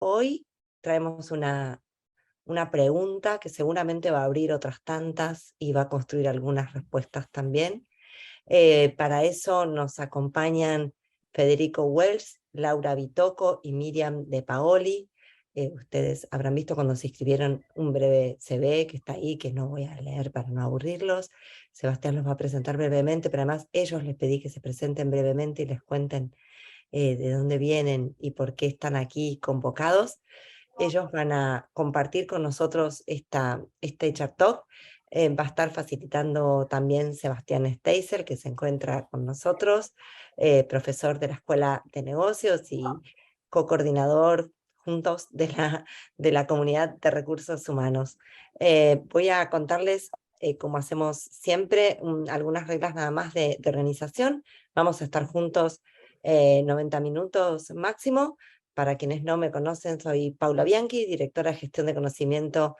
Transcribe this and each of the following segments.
hoy traemos una pregunta que seguramente va a abrir otras tantas y va a construir algunas respuestas también. Para eso nos acompañan Federico Wells, Laura Bitoco y Miriam De Paoli. Ustedes habrán visto cuando se inscribieron un breve CV que está ahí, que no voy a leer para no aburrirlos. Sebastián los va a presentar brevemente, pero además ellos les pedí que se presenten brevemente y les cuenten de dónde vienen y por qué están aquí convocados. Ellos van a compartir con nosotros este Chat Talk. Va a estar facilitando también Sebastián Steiser, que se encuentra con nosotros, profesor de la Escuela de Negocios y co-coordinador juntos de la comunidad de recursos humanos. Voy a contarles, como hacemos siempre, algunas reglas nada más de organización. Vamos a estar juntos 90 minutos máximo. Para quienes no me conocen, soy Paula Bianchi, directora de gestión de conocimiento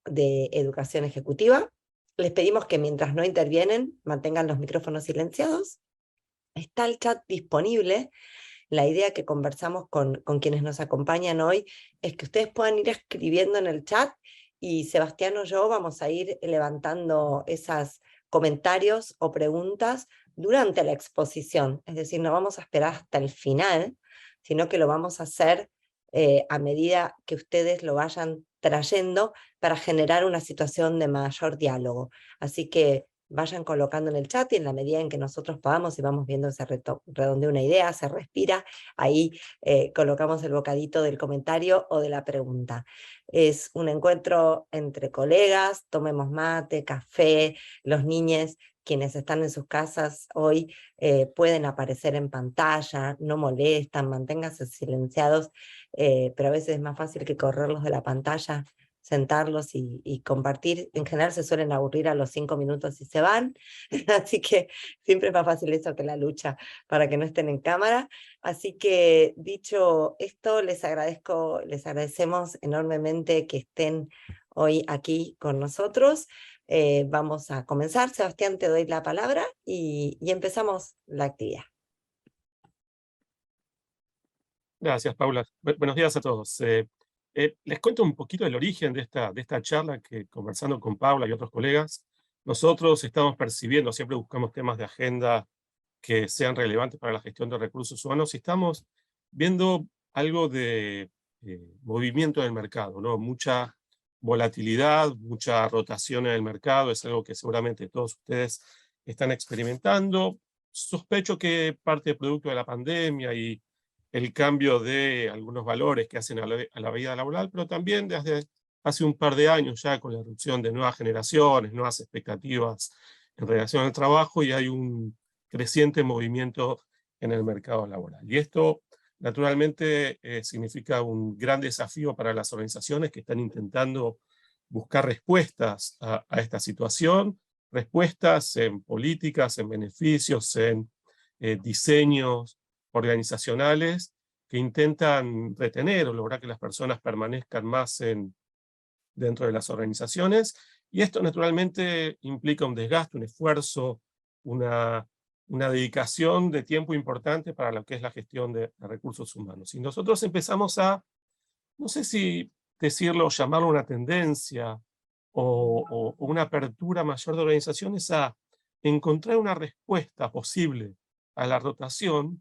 de educación ejecutiva. Les pedimos que mientras no intervienen, mantengan los micrófonos silenciados. Está el chat disponible. La idea que conversamos con quienes nos acompañan hoy es que ustedes puedan ir escribiendo en el chat y Sebastián o yo vamos a ir levantando esos comentarios o preguntas durante la exposición. Es decir, no vamos a esperar hasta el final, sino que lo vamos a hacer a medida que ustedes lo vayan trayendo para generar una situación de mayor diálogo. Así que vayan colocando en el chat y en la medida en que nosotros podamos y vamos viendo se redondea una idea, se respira, ahí colocamos el bocadito del comentario o de la pregunta. Es un encuentro entre colegas, tomemos mate, café, los niños quienes están en sus casas hoy pueden aparecer en pantalla, no molestan, manténganse silenciados, pero a veces es más fácil que correrlos de la pantalla, sentarlos y compartir. En general se suelen aburrir a los 5 minutos y se van, así que siempre es más fácil eso que la lucha para que no estén en cámara. Así que dicho esto, les agradecemos enormemente que estén hoy aquí con nosotros. Vamos a comenzar. Sebastián, te doy la palabra y empezamos la actividad. Gracias, Paula. Buenos días a todos. Les cuento un poquito el origen de esta charla que, conversando con Paula y otros colegas, nosotros estamos percibiendo, siempre buscamos temas de agenda que sean relevantes para la gestión de recursos humanos y estamos viendo algo de movimiento en el mercado, ¿no? Mucha volatilidad, mucha rotación en el mercado, es algo que seguramente todos ustedes están experimentando. Sospecho que parte del producto de la pandemia y el cambio de algunos valores que hacen a la vida laboral, pero también desde hace un par de años ya con la irrupción de nuevas generaciones, nuevas expectativas en relación al trabajo y hay un creciente movimiento en el mercado laboral. Y esto naturalmente significa un gran desafío para las organizaciones que están intentando buscar respuestas a esta situación, respuestas en políticas, en beneficios, en diseños organizacionales que intentan retener o lograr que las personas permanezcan más dentro de las organizaciones. Y esto naturalmente implica un desgaste, un esfuerzo, una dedicación de tiempo importante para lo que es la gestión de recursos humanos. Y nosotros empezamos a, no sé si decirlo, llamarlo una tendencia o una apertura mayor de organizaciones a encontrar una respuesta posible a la rotación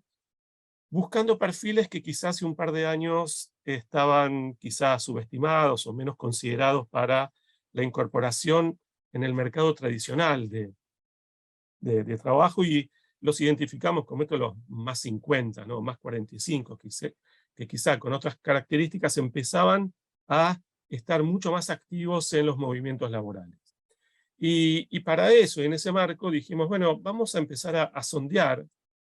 buscando perfiles que quizás hace un par de años estaban quizás subestimados o menos considerados para la incorporación en el mercado tradicional de trabajo y los identificamos como estos los más 50, ¿no? Más 45, que quizá con otras características empezaban a estar mucho más activos en los movimientos laborales. Y para eso, en ese marco, dijimos, bueno, vamos a empezar a sondear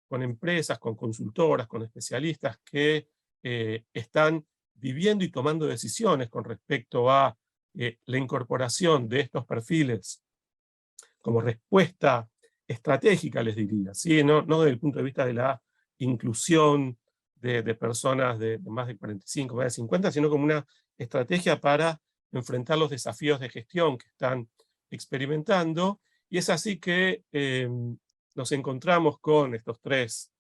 con empresas, con consultoras, con especialistas que están viviendo y tomando decisiones con respecto a la incorporación de estos perfiles como respuesta estratégica, les diría, ¿sí? No desde el punto de vista de la inclusión de personas de más de 45, más de 50, sino como una estrategia para enfrentar los desafíos de gestión que están experimentando, y es así que nos encontramos con estos tres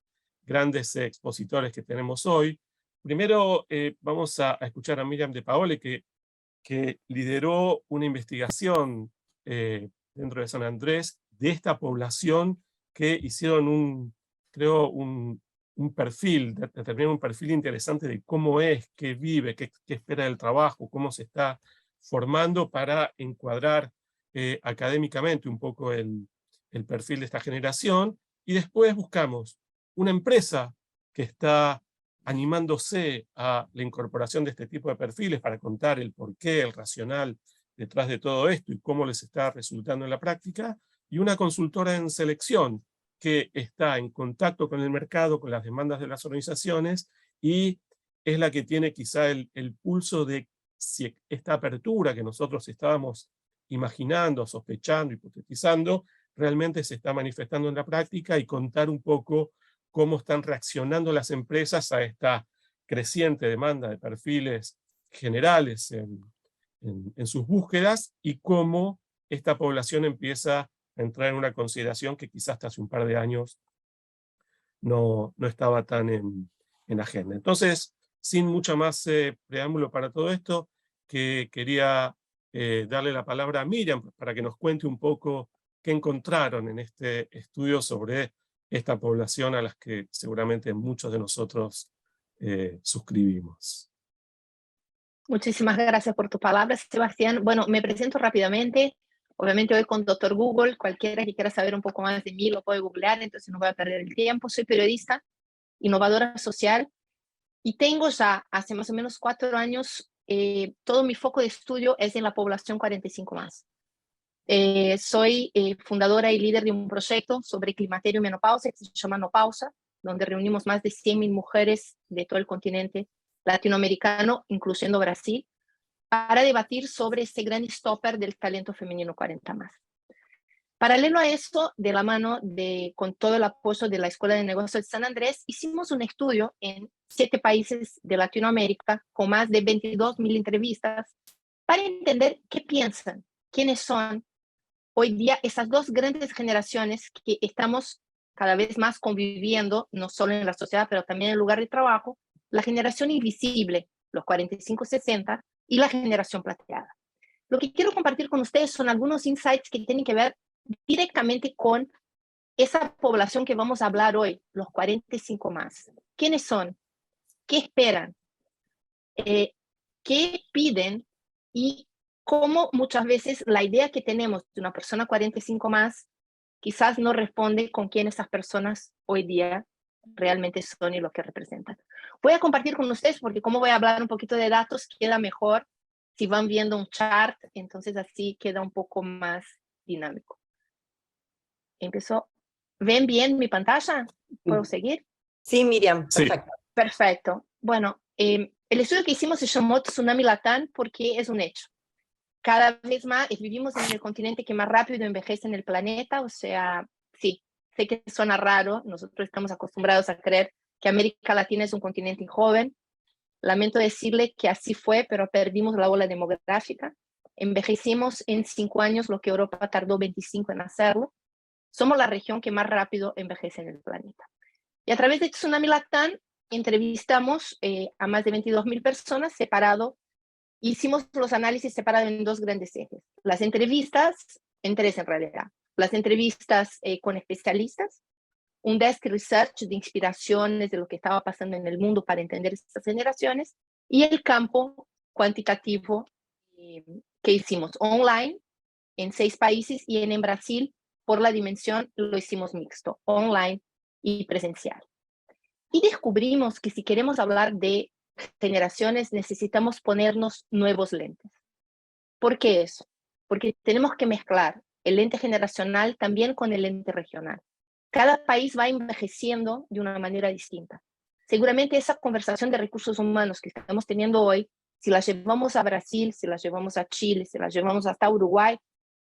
grandes expositores que tenemos hoy. primero vamos a escuchar a Miriam de Paoli, que lideró una investigación dentro de San Andrés de esta población que hicieron creo, un perfil, determinaron un perfil interesante de cómo es, qué vive, qué espera del trabajo, cómo se está formando para encuadrar académicamente un poco el perfil de esta generación. Y después buscamos una empresa que está animándose a la incorporación de este tipo de perfiles para contar el porqué, el racional detrás de todo esto y cómo les está resultando en la práctica, y una consultora en selección que está en contacto con el mercado, con las demandas de las organizaciones, y es la que tiene quizá el pulso de si esta apertura que nosotros estábamos imaginando, sospechando, hipotetizando, realmente se está manifestando en la práctica, y contar un poco cómo están reaccionando las empresas a esta creciente demanda de perfiles generales en sus búsquedas, y cómo esta población empieza a entrar en una consideración que quizás hasta hace un par de años no estaba tan en agenda. Entonces, sin mucho más preámbulo para todo esto, que quería darle la palabra a Miriam para que nos cuente un poco qué encontraron en este estudio sobre esta población a las que seguramente muchos de nosotros suscribimos. Muchísimas gracias por tus palabras, Sebastián. Bueno, me presento rápidamente. Obviamente hoy con Doctor Google, cualquiera que quiera saber un poco más de mí lo puede googlear, entonces no voy a perder el tiempo. Soy periodista, innovadora social, y tengo ya hace más o menos 4 años, todo mi foco de estudio es en la población 45 más. Soy fundadora y líder de un proyecto sobre climaterio y menopausia que se llama Nopausa, donde reunimos más de 100.000 mujeres de todo el continente latinoamericano, incluyendo Brasil, para debatir sobre este gran stopper del talento femenino 40 más. Paralelo a esto, de la mano con todo el apoyo de la Escuela de Negocios de San Andrés, hicimos un estudio en 7 países de Latinoamérica con más de 22.000 entrevistas para entender qué piensan, quiénes son hoy día esas dos grandes generaciones que estamos cada vez más conviviendo, no solo en la sociedad, pero también en el lugar de trabajo, la generación invisible, los 45-60, y la generación plateada. Lo que quiero compartir con ustedes son algunos insights que tienen que ver directamente con esa población que vamos a hablar hoy, los 45 más. ¿Quiénes son? ¿Qué esperan? ¿Qué piden? Y cómo muchas veces la idea que tenemos de una persona 45 más quizás no responde con quién esas personas hoy día realmente son y lo que representan. Voy a compartir con ustedes porque como voy a hablar un poquito de datos, queda mejor si van viendo un chart, entonces así queda un poco más dinámico. Empezó. ¿Ven bien mi pantalla? ¿Puedo seguir? Sí, Miriam, Sí. perfecto. Perfecto. Bueno, el estudio que hicimos se llamó Tsunami Latam porque es un hecho. Cada vez más vivimos en el continente que más rápido envejece en el planeta, o sea, sí, sé que suena raro, nosotros estamos acostumbrados a creer que América Latina es un continente joven. Lamento decirle que así fue, pero perdimos la ola demográfica. Envejecimos en 5 años lo que Europa tardó 25 en hacerlo. Somos la región que más rápido envejece en el planeta. Y a través de Tsunami Latam entrevistamos a más de 22.000 personas separado. Hicimos los análisis separados en 2 grandes ejes. Las entrevistas, en 3 en realidad. Las entrevistas con especialistas, un desk research de inspiraciones de lo que estaba pasando en el mundo para entender estas generaciones, y el campo cuantitativo que hicimos online en 6 países, y en Brasil, por la dimensión, lo hicimos mixto, online y presencial. Y descubrimos que si queremos hablar de generaciones, necesitamos ponernos nuevos lentes. ¿Por qué eso? Porque tenemos que mezclar el lente generacional también con el lente regional. Cada país va envejeciendo de una manera distinta. Seguramente esa conversación de recursos humanos que estamos teniendo hoy, si la llevamos a Brasil, si la llevamos a Chile, si la llevamos hasta Uruguay,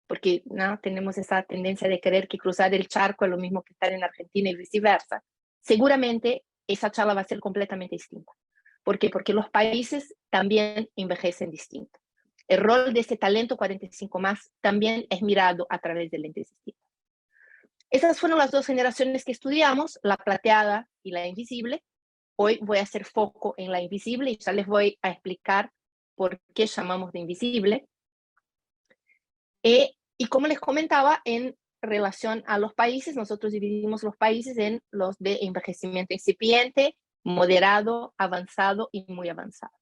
porque ¿no? tenemos esa tendencia de creer que cruzar el charco es lo mismo que estar en Argentina y viceversa, seguramente esa charla va a ser completamente distinta. ¿Por qué? Porque los países también envejecen distinto. El rol de ese talento 45 más también es mirado a través de lentes distintos. Esas fueron las 2 generaciones que estudiamos, la plateada y la invisible, hoy voy a hacer foco en la invisible y ya les voy a explicar por qué llamamos de invisible. Y como les comentaba, en relación a los países, nosotros dividimos los países en los de envejecimiento incipiente, moderado, avanzado y muy avanzado.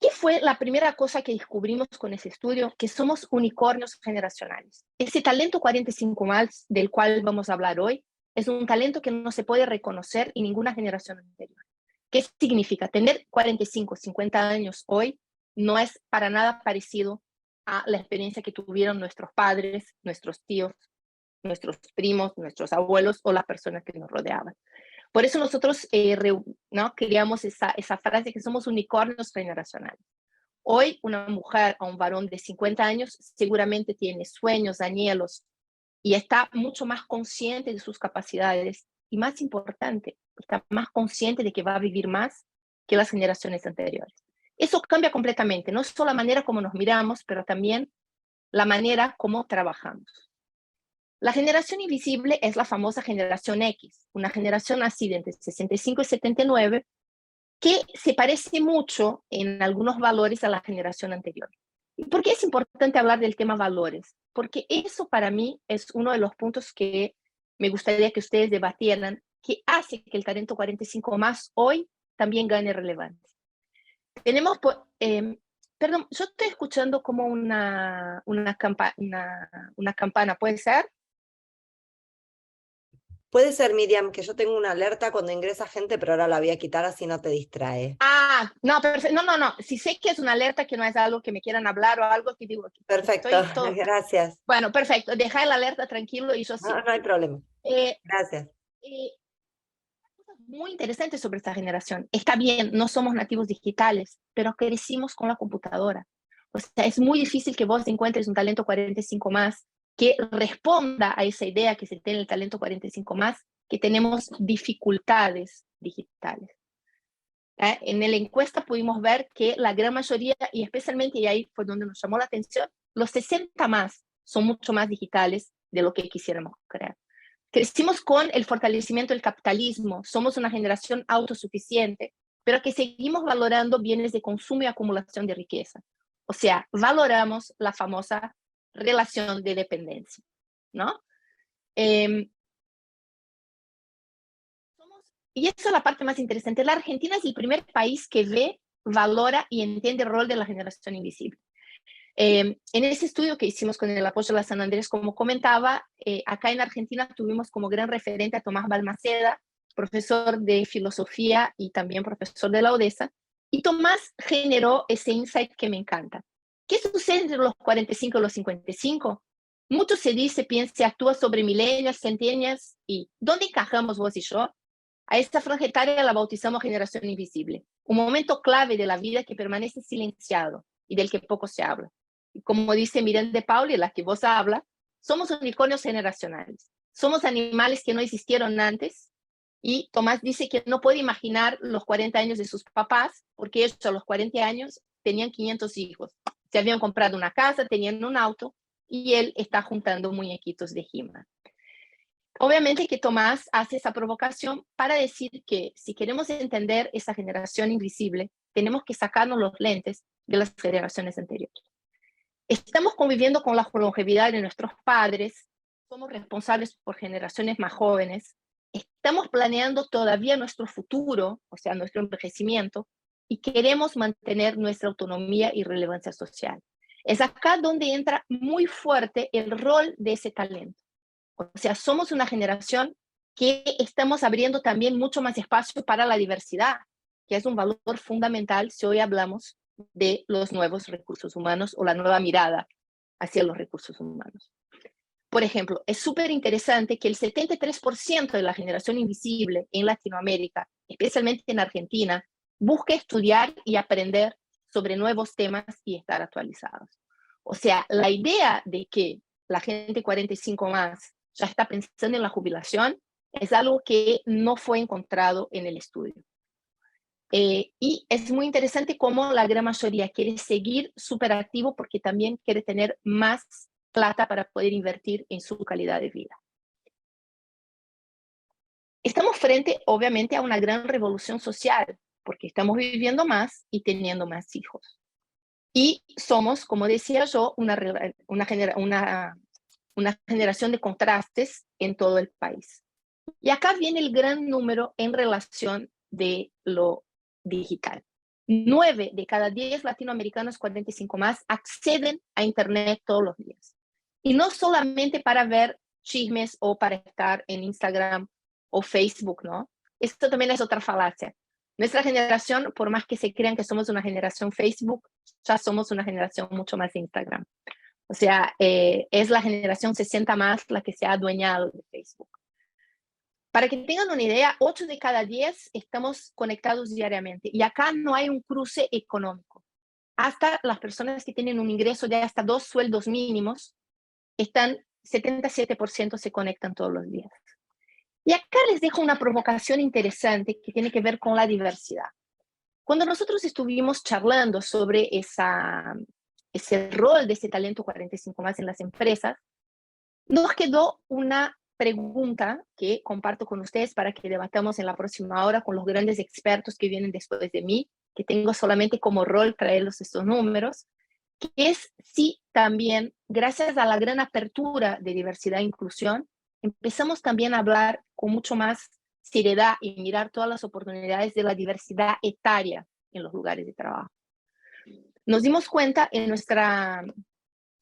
¿Qué fue la primera cosa que descubrimos con ese estudio? Que somos unicornios generacionales. Ese talento 45 más del cual vamos a hablar hoy es un talento que no se puede reconocer en ninguna generación anterior. ¿Qué significa? Tener 45, 50 años hoy no es para nada parecido a la experiencia que tuvieron nuestros padres, nuestros tíos, nuestros primos, nuestros abuelos o las personas que nos rodeaban. Por eso nosotros ¿no? creamos esa frase que somos unicornios generacionales. Hoy una mujer o un varón de 50 años seguramente tiene sueños, anhelos y está mucho más consciente de sus capacidades y más importante, está más consciente de que va a vivir más que las generaciones anteriores. Eso cambia completamente, no solo la manera como nos miramos, pero también la manera como trabajamos. La generación invisible es la famosa generación X, una generación nacida entre 65 y 79, que se parece mucho en algunos valores a la generación anterior. ¿Y por qué es importante hablar del tema valores? Porque eso para mí es uno de los puntos que me gustaría que ustedes debatieran, que hace que el talento 45 más hoy también gane relevancia. Tenemos, perdón, yo estoy escuchando como una campana, ¿puede ser? Puede ser, Miriam, que yo tengo una alerta cuando ingresa gente, pero ahora la voy a quitar así no te distrae. No, perfecto. No. Si sé que es una alerta, que no es algo que me quieran hablar o algo que digo. Perfecto, gracias. Bueno, perfecto. Deja la alerta tranquilo y yo sí. No hay problema. Gracias. Muy interesante sobre esta generación. Está bien, no somos nativos digitales, pero crecimos con la computadora. O sea, es muy difícil que vos encuentres un talento 45 más que responda a esa idea que se tiene el talento 45 más, que tenemos dificultades digitales. En la encuesta pudimos ver que la gran mayoría, y especialmente, y ahí fue donde nos llamó la atención, los 60 más son mucho más digitales de lo que quisiéramos creer. Crecimos con el fortalecimiento del capitalismo, somos una generación autosuficiente, pero que seguimos valorando bienes de consumo y acumulación de riqueza. O sea, valoramos la famosa relación de dependencia, ¿no? Y eso es la parte más interesante. La Argentina es el primer país que ve, valora y entiende el rol de la generación invisible. En ese estudio que hicimos con el apoyo de la San Andrés, como comentaba, acá en Argentina tuvimos como gran referente a Tomás Balmaceda, profesor de filosofía y también profesor de la UDESA, y Tomás generó ese insight que me encanta. ¿Qué sucede entre los 45 y los 55? Mucho se dice, piensa, actúa sobre millennials, centennials, y ¿dónde encajamos vos y yo? A esta franja etaria la bautizamos generación invisible, un momento clave de la vida que permanece silenciado y del que poco se habla. Y como dice Miriam de Pauli, la que vos habla, somos unicornios generacionales. Somos animales que no existieron antes. Y Tomás dice que no puede imaginar los 40 años de sus papás, porque ellos a los 40 años tenían 500 hijos. Se habían comprado una casa, tenían un auto, y él está juntando muñequitos de He-Man. Obviamente que Tomás hace esa provocación para decir que si queremos entender esa generación invisible, tenemos que sacarnos los lentes de las generaciones anteriores. Estamos conviviendo con la longevidad de nuestros padres, somos responsables por generaciones más jóvenes, estamos planeando todavía nuestro futuro, o sea, nuestro envejecimiento, y queremos mantener nuestra autonomía y relevancia social. Es acá donde entra muy fuerte el rol de ese talento. O sea, somos una generación que estamos abriendo también mucho más espacio para la diversidad, que es un valor fundamental si hoy hablamos de los nuevos recursos humanos o la nueva mirada hacia los recursos humanos. Por ejemplo, es súper interesante que el 73% de la generación invisible en Latinoamérica, especialmente en Argentina, busque estudiar y aprender sobre nuevos temas y estar actualizados. O sea, la idea de que la gente 45 más ya está pensando en la jubilación es algo que no fue encontrado en el estudio. Y es muy interesante cómo la gran mayoría quiere seguir súper activo porque también quiere tener más plata para poder invertir en su calidad de vida. Estamos frente, obviamente, a una gran revolución social, porque estamos viviendo más y teniendo más hijos. Y somos, como decía yo, una generación de contrastes en todo el país. Y acá viene el gran número en relación de lo digital. 9 de cada 10 latinoamericanos 45 más acceden a Internet todos los días. Y no solamente para ver chismes o para estar en Instagram o Facebook, ¿no? Esto también es otra falacia. Nuestra generación, por más que se crean que somos una generación Facebook, ya somos una generación mucho más de Instagram. O sea, es la generación 60 más la que se ha adueñado de Facebook. Para que tengan una idea, 8 de cada 10 estamos conectados diariamente. Y acá no hay un cruce económico. Hasta las personas que tienen un ingreso de hasta 2 sueldos mínimos, 77% se conectan todos los días. Y acá les dejo una provocación interesante que tiene que ver con la diversidad. Cuando nosotros estuvimos charlando sobre ese rol de ese talento 45 más en las empresas, nos quedó una pregunta que comparto con ustedes para que debatamos en la próxima hora con los grandes expertos que vienen después de mí, que tengo solamente como rol traerlos estos números, que es si también, gracias a la gran apertura de diversidad e inclusión, empezamos también a hablar con mucho más seriedad y mirar todas las oportunidades de la diversidad etaria en los lugares de trabajo. Nos dimos cuenta en nuestra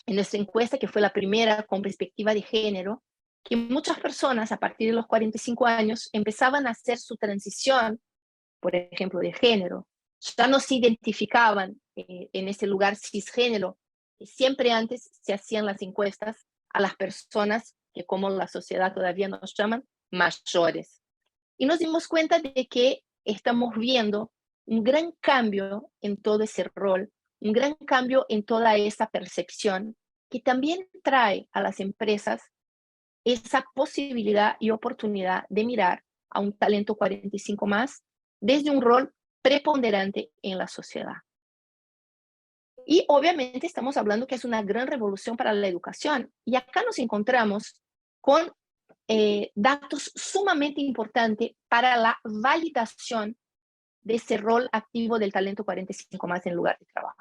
encuesta, que fue la primera con perspectiva de género, que muchas personas a partir de los 45 años empezaban a hacer su transición, por ejemplo, de género. Ya no se identificaban en ese lugar cisgénero, que siempre antes se hacían las encuestas a las personas que, como la sociedad todavía nos llaman, mayores. Y nos dimos cuenta de que estamos viendo un gran cambio en todo ese rol, un gran cambio en toda esa percepción, que también trae a las empresas esa posibilidad y oportunidad de mirar a un talento 45 más desde un rol preponderante en la sociedad. Y obviamente estamos hablando que es una gran revolución para la educación. Y acá nos encontramos con datos sumamente importantes para la validación de ese rol activo del talento 45 más en lugar de trabajo.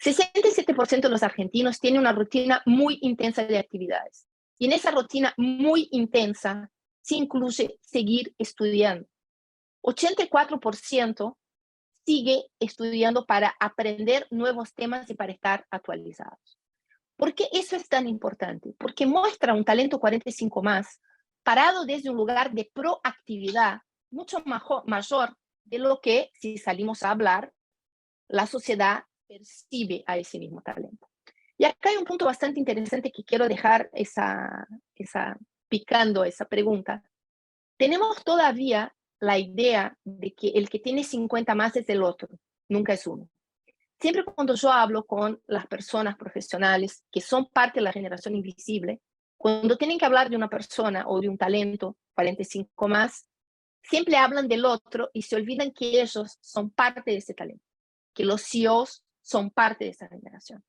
67% de los argentinos tienen una rutina muy intensa de actividades. Y en esa rutina muy intensa se incluye seguir estudiando. 84% sigue estudiando para aprender nuevos temas y para estar actualizados. ¿Por qué eso es tan importante? Porque muestra un talento 45 más parado desde un lugar de proactividad mucho mayor de lo que, si salimos a hablar, la sociedad percibe a ese mismo talento. Y acá hay un punto bastante interesante que quiero dejar picando esa pregunta. Tenemos todavía la idea de que el que tiene 50 más es el otro, nunca es uno. Siempre cuando yo hablo con las personas profesionales que son parte de la generación invisible, cuando tienen que hablar de una persona o de un talento 45 más, siempre hablan del otro y se olvidan que ellos son parte de ese talento, que los CEOs son parte de esa generación,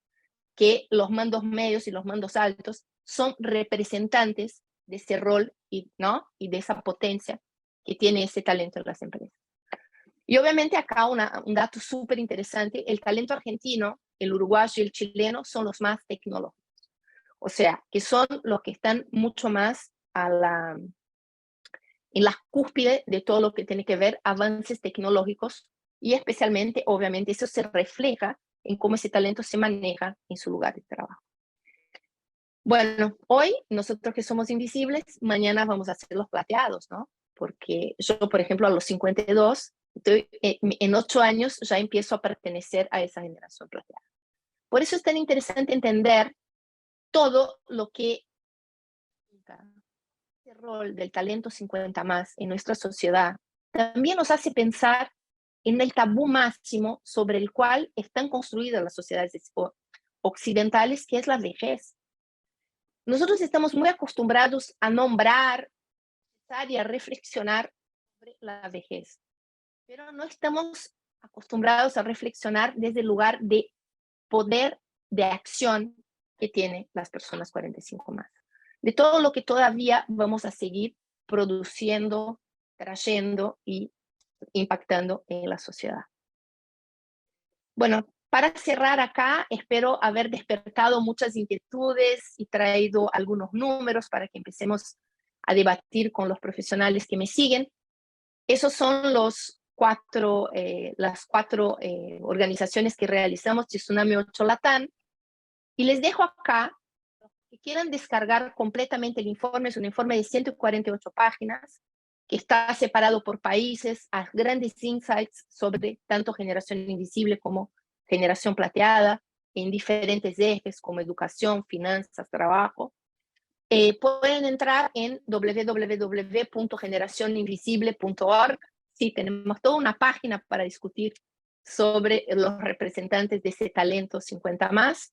que los mandos medios y los mandos altos son representantes de ese rol ¿no? y de esa potencia que tiene ese talento en las empresas. Y obviamente acá un dato súper interesante, el talento argentino, el uruguayo y el chileno son los más tecnológicos. O sea, que son los que están mucho más en la cúspide de todo lo que tiene que ver avances tecnológicos y especialmente, obviamente, eso se refleja en cómo ese talento se maneja en su lugar de trabajo. Bueno, hoy nosotros que somos invisibles, mañana vamos a ser los plateados, ¿no? Porque yo, por ejemplo, a los 52, en 8 años ya empiezo a pertenecer a esa generación plateada. Por eso es tan interesante entender todo lo que el rol del talento 50 más en nuestra sociedad también nos hace pensar en el tabú máximo sobre el cual están construidas las sociedades occidentales, que es la vejez. Nosotros estamos muy acostumbrados a nombrar y a reflexionar sobre la vejez, pero no estamos acostumbrados a reflexionar desde el lugar de poder de acción que tienen las personas 45 más. De todo lo que todavía vamos a seguir produciendo trayendo y impactando en la sociedad. Bueno, para cerrar acá, espero haber despertado muchas inquietudes y traído algunos números para que empecemos a debatir con los profesionales que me siguen. Esos son las cuatro organizaciones que realizamos de Tsunami 8 Latam. Y les dejo acá, los que quieran descargar completamente el informe, es un informe de 148 páginas, que está separado por países, a grandes insights sobre tanto generación invisible como generación plateada, en diferentes ejes como educación, finanzas, trabajo. Pueden entrar en www.generacioninvisible.org. Sí, tenemos toda una página para discutir sobre los representantes de ese talento 50 más.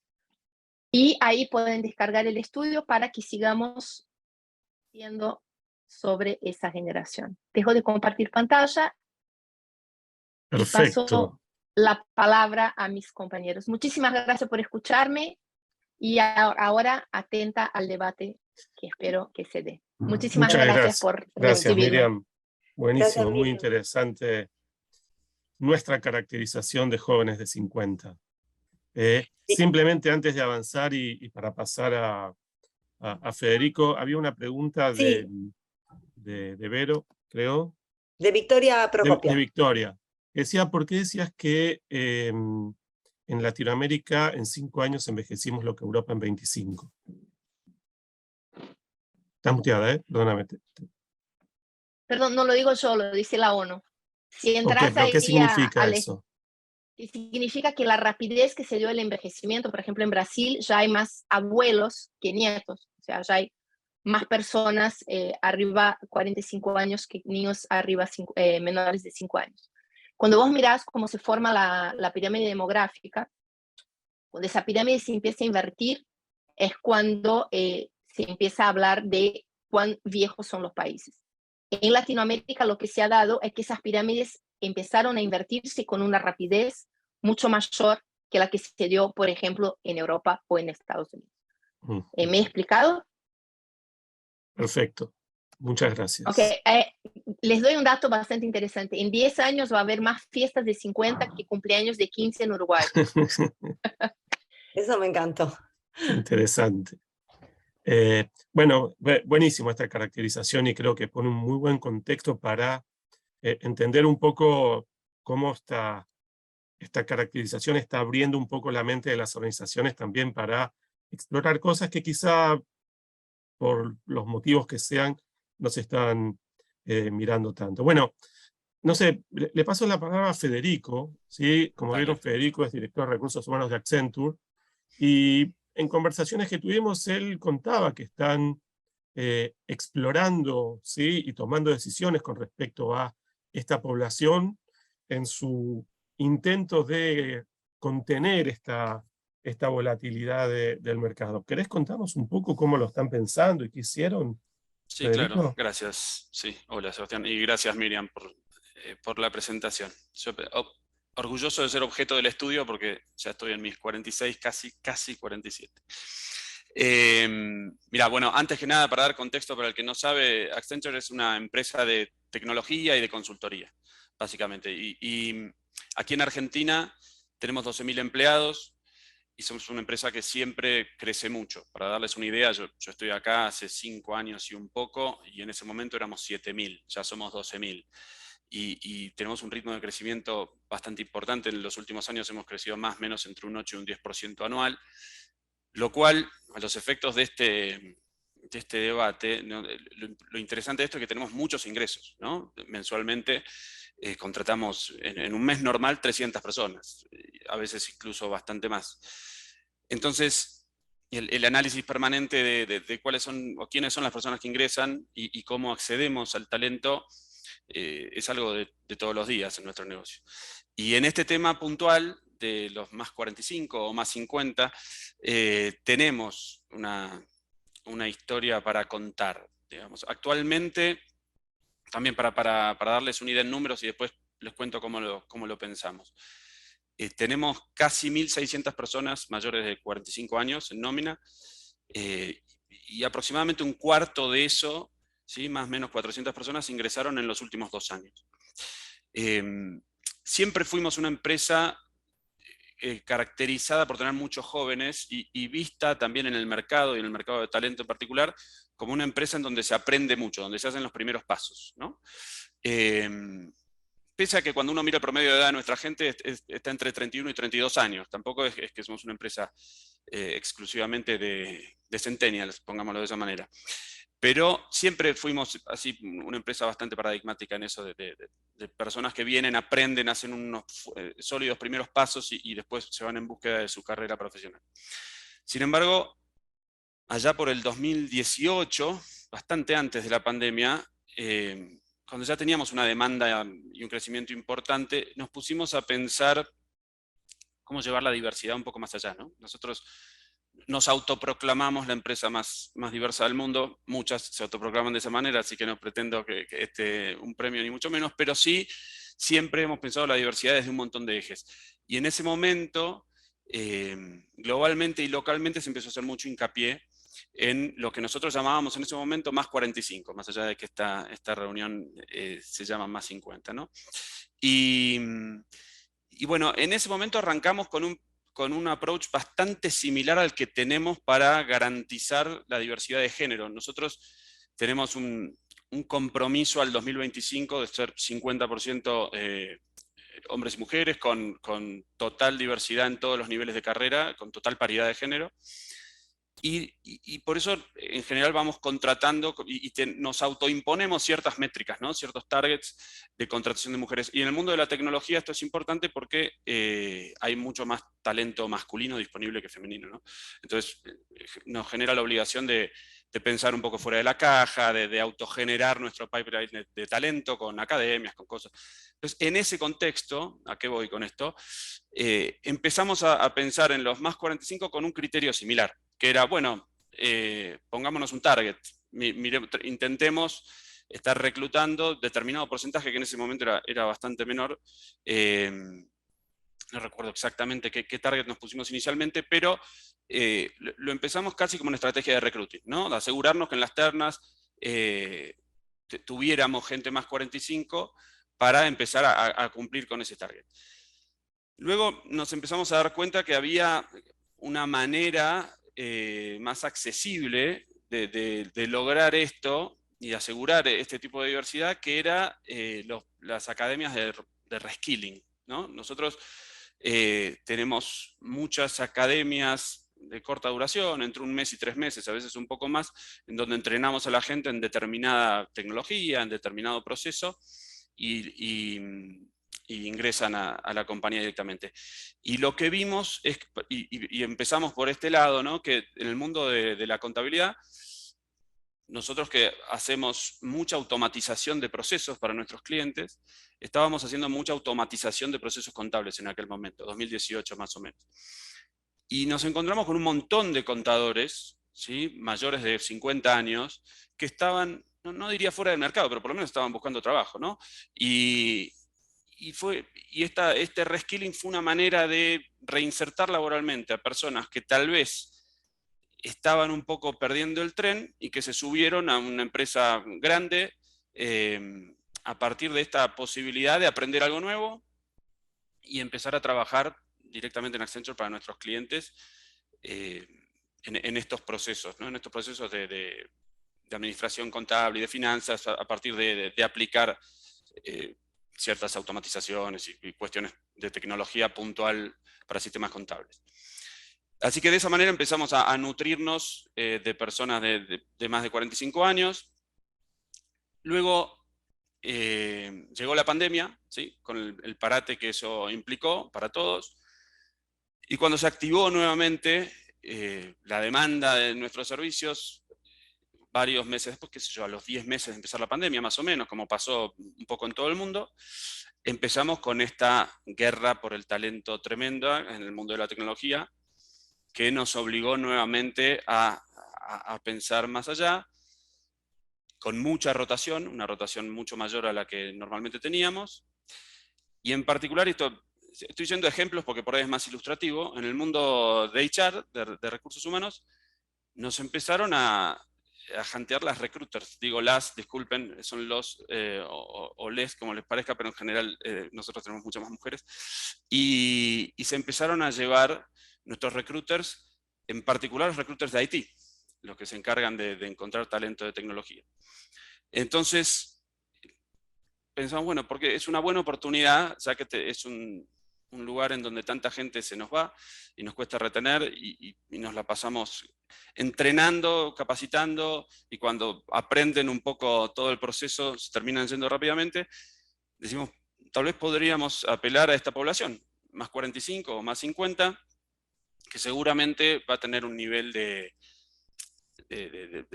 Y ahí pueden descargar el estudio para que sigamos viendo sobre esa generación. Dejo de compartir pantalla y Perfecto. paso la palabra a mis compañeros. Muchísimas gracias por escucharme y ahora atenta al debate que espero que se dé. Muchísimas Muchas gracias por Gracias, recibirme. Miriam. Buenísimo, Gracias, muy Miriam. interesante nuestra caracterización de jóvenes de 50. Sí. Simplemente antes de avanzar y para pasar a Federico, había una pregunta de Vero, creo. De Victoria De Procopio. Victoria. Decía, ¿por qué decías que en Latinoamérica en 5 años envejecimos lo que Europa en 25? Estás muteada, perdóname. Perdón, no lo digo yo, lo dice la ONU. Si Ok, entras pero ¿qué ahí significa eso? significa que la rapidez que se dio el envejecimiento, por ejemplo, en Brasil ya hay más abuelos que nietos, o sea, ya hay más personas arriba 45 años que niños arriba menores de 5 años. Cuando vos mirás cómo se forma la pirámide demográfica, cuando esa pirámide se empieza a invertir, es cuando se empieza a hablar de cuán viejos son los países. En Latinoamérica lo que se ha dado es que esas pirámides empezaron a invertirse con una rapidez mucho mayor que la que se dio, por ejemplo, en Europa o en Estados Unidos. ¿Me he explicado? Perfecto. Muchas gracias. Ok, les doy un dato bastante interesante. En 10 años va a haber más fiestas de 50 que cumpleaños de 15 en Uruguay. Eso me encantó. Interesante. Bueno, buenísimo esta caracterización y creo que pone un muy buen contexto para entender un poco cómo esta caracterización está abriendo un poco la mente de las organizaciones también para explorar cosas que quizá por los motivos que sean no se están mirando tanto. Bueno, no sé, le paso la palabra a Federico, ¿sí? Como Dale. vieron, Federico es director de Recursos Humanos de Accenture, y en conversaciones que tuvimos, él contaba que están explorando, ¿sí? Y tomando decisiones con respecto a esta población en su intento de contener esta volatilidad del mercado. ¿Querés contarnos un poco cómo lo están pensando y qué hicieron? Sí, Federico. claro, gracias. Sí, hola Sebastián, y gracias Miriam por la presentación. Yo, orgulloso de ser objeto del estudio porque ya estoy en mis 46, casi 47. Mira, bueno, antes que nada, para dar contexto para el que no sabe, Accenture es una empresa de tecnología y de consultoría, básicamente. Y aquí en Argentina tenemos 12.000 empleados, y somos una empresa que siempre crece mucho. Para darles una idea, yo estoy acá hace 5 años y un poco, y en ese momento éramos 7.000, ya somos 12.000. Y tenemos un ritmo de crecimiento bastante importante. En los últimos años hemos crecido más o menos entre un 8 y un 10% anual, lo cual, a los efectos de este debate, ¿no? Lo interesante de esto es que tenemos muchos ingresos, ¿no? Mensualmente contratamos en un mes normal 300 personas, a veces incluso bastante más. Entonces, el análisis permanente de cuáles son o quiénes son las personas que ingresan y cómo accedemos al talento es algo de todos los días en nuestro negocio. Y en este tema puntual de los más 45 o más 50, tenemos una historia para contar, digamos. Actualmente, también para darles una idea en números y después les cuento cómo lo pensamos. Tenemos casi 1.600 personas mayores de 45 años en nómina, y aproximadamente un cuarto de eso ¿sí? Más o menos 400 personas ingresaron en los últimos 2 años. Siempre fuimos una empresa caracterizada por tener muchos jóvenes y vista también en el mercado y en el mercado de talento en particular como una empresa en donde se aprende mucho, donde se hacen los primeros pasos, ¿no? Pese a que cuando uno mira el promedio de edad de nuestra gente está entre 31 y 32 años, tampoco es que somos una empresa exclusivamente de centennials, pongámoslo de esa manera. Pero siempre fuimos así una empresa bastante paradigmática en eso de personas que vienen, aprenden, hacen unos sólidos primeros pasos y después se van en búsqueda de su carrera profesional. Sin embargo, allá por el 2018, bastante antes de la pandemia, cuando ya teníamos una demanda y un crecimiento importante, nos pusimos a pensar cómo llevar la diversidad un poco más allá, ¿no? Nosotros nos autoproclamamos la empresa más diversa del mundo, muchas se autoproclaman de esa manera, así que no pretendo que esté un premio ni mucho menos, pero sí siempre hemos pensado la diversidad desde un montón de ejes. Y en ese momento, globalmente y localmente se empezó a hacer mucho hincapié en lo que nosotros llamábamos en ese momento más 45, más allá de que esta reunión se llama más 50, ¿no? Y bueno, en ese momento arrancamos con un approach bastante similar al que tenemos para garantizar la diversidad de género. Nosotros tenemos un compromiso al 2025 de ser 50% hombres y mujeres, con total diversidad en todos los niveles de carrera, con total paridad de género. Y por eso, en general, vamos contratando y nos autoimponemos ciertas métricas, ¿no? Ciertos targets de contratación de mujeres. Y en el mundo de la tecnología esto es importante porque hay mucho más talento masculino disponible que femenino, ¿no? Entonces, nos genera la obligación de pensar un poco fuera de la caja, de autogenerar nuestro pipeline de talento con academias, con cosas. Entonces, en ese contexto, ¿a qué voy con esto? Empezamos a pensar en los más 45 con un criterio similar, que era, bueno, pongámonos un target, intentemos estar reclutando determinado porcentaje, que en ese momento era bastante menor. No recuerdo exactamente qué target nos pusimos inicialmente, pero lo empezamos casi como una estrategia de recruiting, ¿no? De asegurarnos que en las ternas tuviéramos gente más 45 para empezar a cumplir con ese target. Luego nos empezamos a dar cuenta que había una manera más accesible de lograr esto y asegurar este tipo de diversidad, que era las academias de reskilling, ¿no? Nosotros tenemos muchas academias de corta duración, entre 1 mes y 3 meses, a veces un poco más, en donde entrenamos a la gente en determinada tecnología, en determinado proceso, y ingresan a la compañía directamente. Y lo que vimos es, y empezamos por este lado, ¿no? Que en el mundo de la contabilidad, nosotros que hacemos mucha automatización de procesos para nuestros clientes, estábamos haciendo mucha automatización de procesos contables en aquel momento, 2018 más o menos. Y nos encontramos con un montón de contadores, ¿sí? Mayores de 50 años, que estaban, no diría fuera del mercado, pero por lo menos estaban buscando trabajo, ¿no? Y este reskilling fue una manera de reinsertar laboralmente a personas que tal vez estaban un poco perdiendo el tren y que se subieron a una empresa grande a partir de esta posibilidad de aprender algo nuevo y empezar a trabajar directamente en Accenture para nuestros clientes en estos procesos, ¿no? En estos procesos de administración contable y de finanzas a partir de aplicar ciertas automatizaciones y cuestiones de tecnología puntual para sistemas contables. Así que de esa manera empezamos a nutrirnos de personas de más de 45 años. Luego llegó la pandemia, ¿sí? Con el parate que eso implicó para todos. Y cuando se activó nuevamente la demanda de nuestros servicios, varios meses después, qué sé yo, a los 10 meses de empezar la pandemia, más o menos, como pasó un poco en todo el mundo, empezamos con esta guerra por el talento tremenda en el mundo de la tecnología, que nos obligó nuevamente a pensar más allá, con mucha rotación, una rotación mucho mayor a la que normalmente teníamos, y en particular, estoy yendo ejemplos porque por ahí es más ilustrativo, en el mundo de HR, de recursos humanos, nos empezaron a jantear las recruiters. Digo disculpen, son los o les, como les parezca, pero en general nosotros tenemos muchas más mujeres. Y se empezaron a llevar nuestros recruiters, en particular los recruiters de IT, los que se encargan de encontrar talento de tecnología. Entonces, pensamos, bueno, porque es una buena oportunidad, ya que es un lugar en donde tanta gente se nos va y nos cuesta retener y nos la pasamos entrenando, capacitando, y cuando aprenden un poco todo el proceso se terminan yendo rápidamente. Decimos, tal vez podríamos apelar a esta población, más 45 o más 50, que seguramente va a tener un nivel de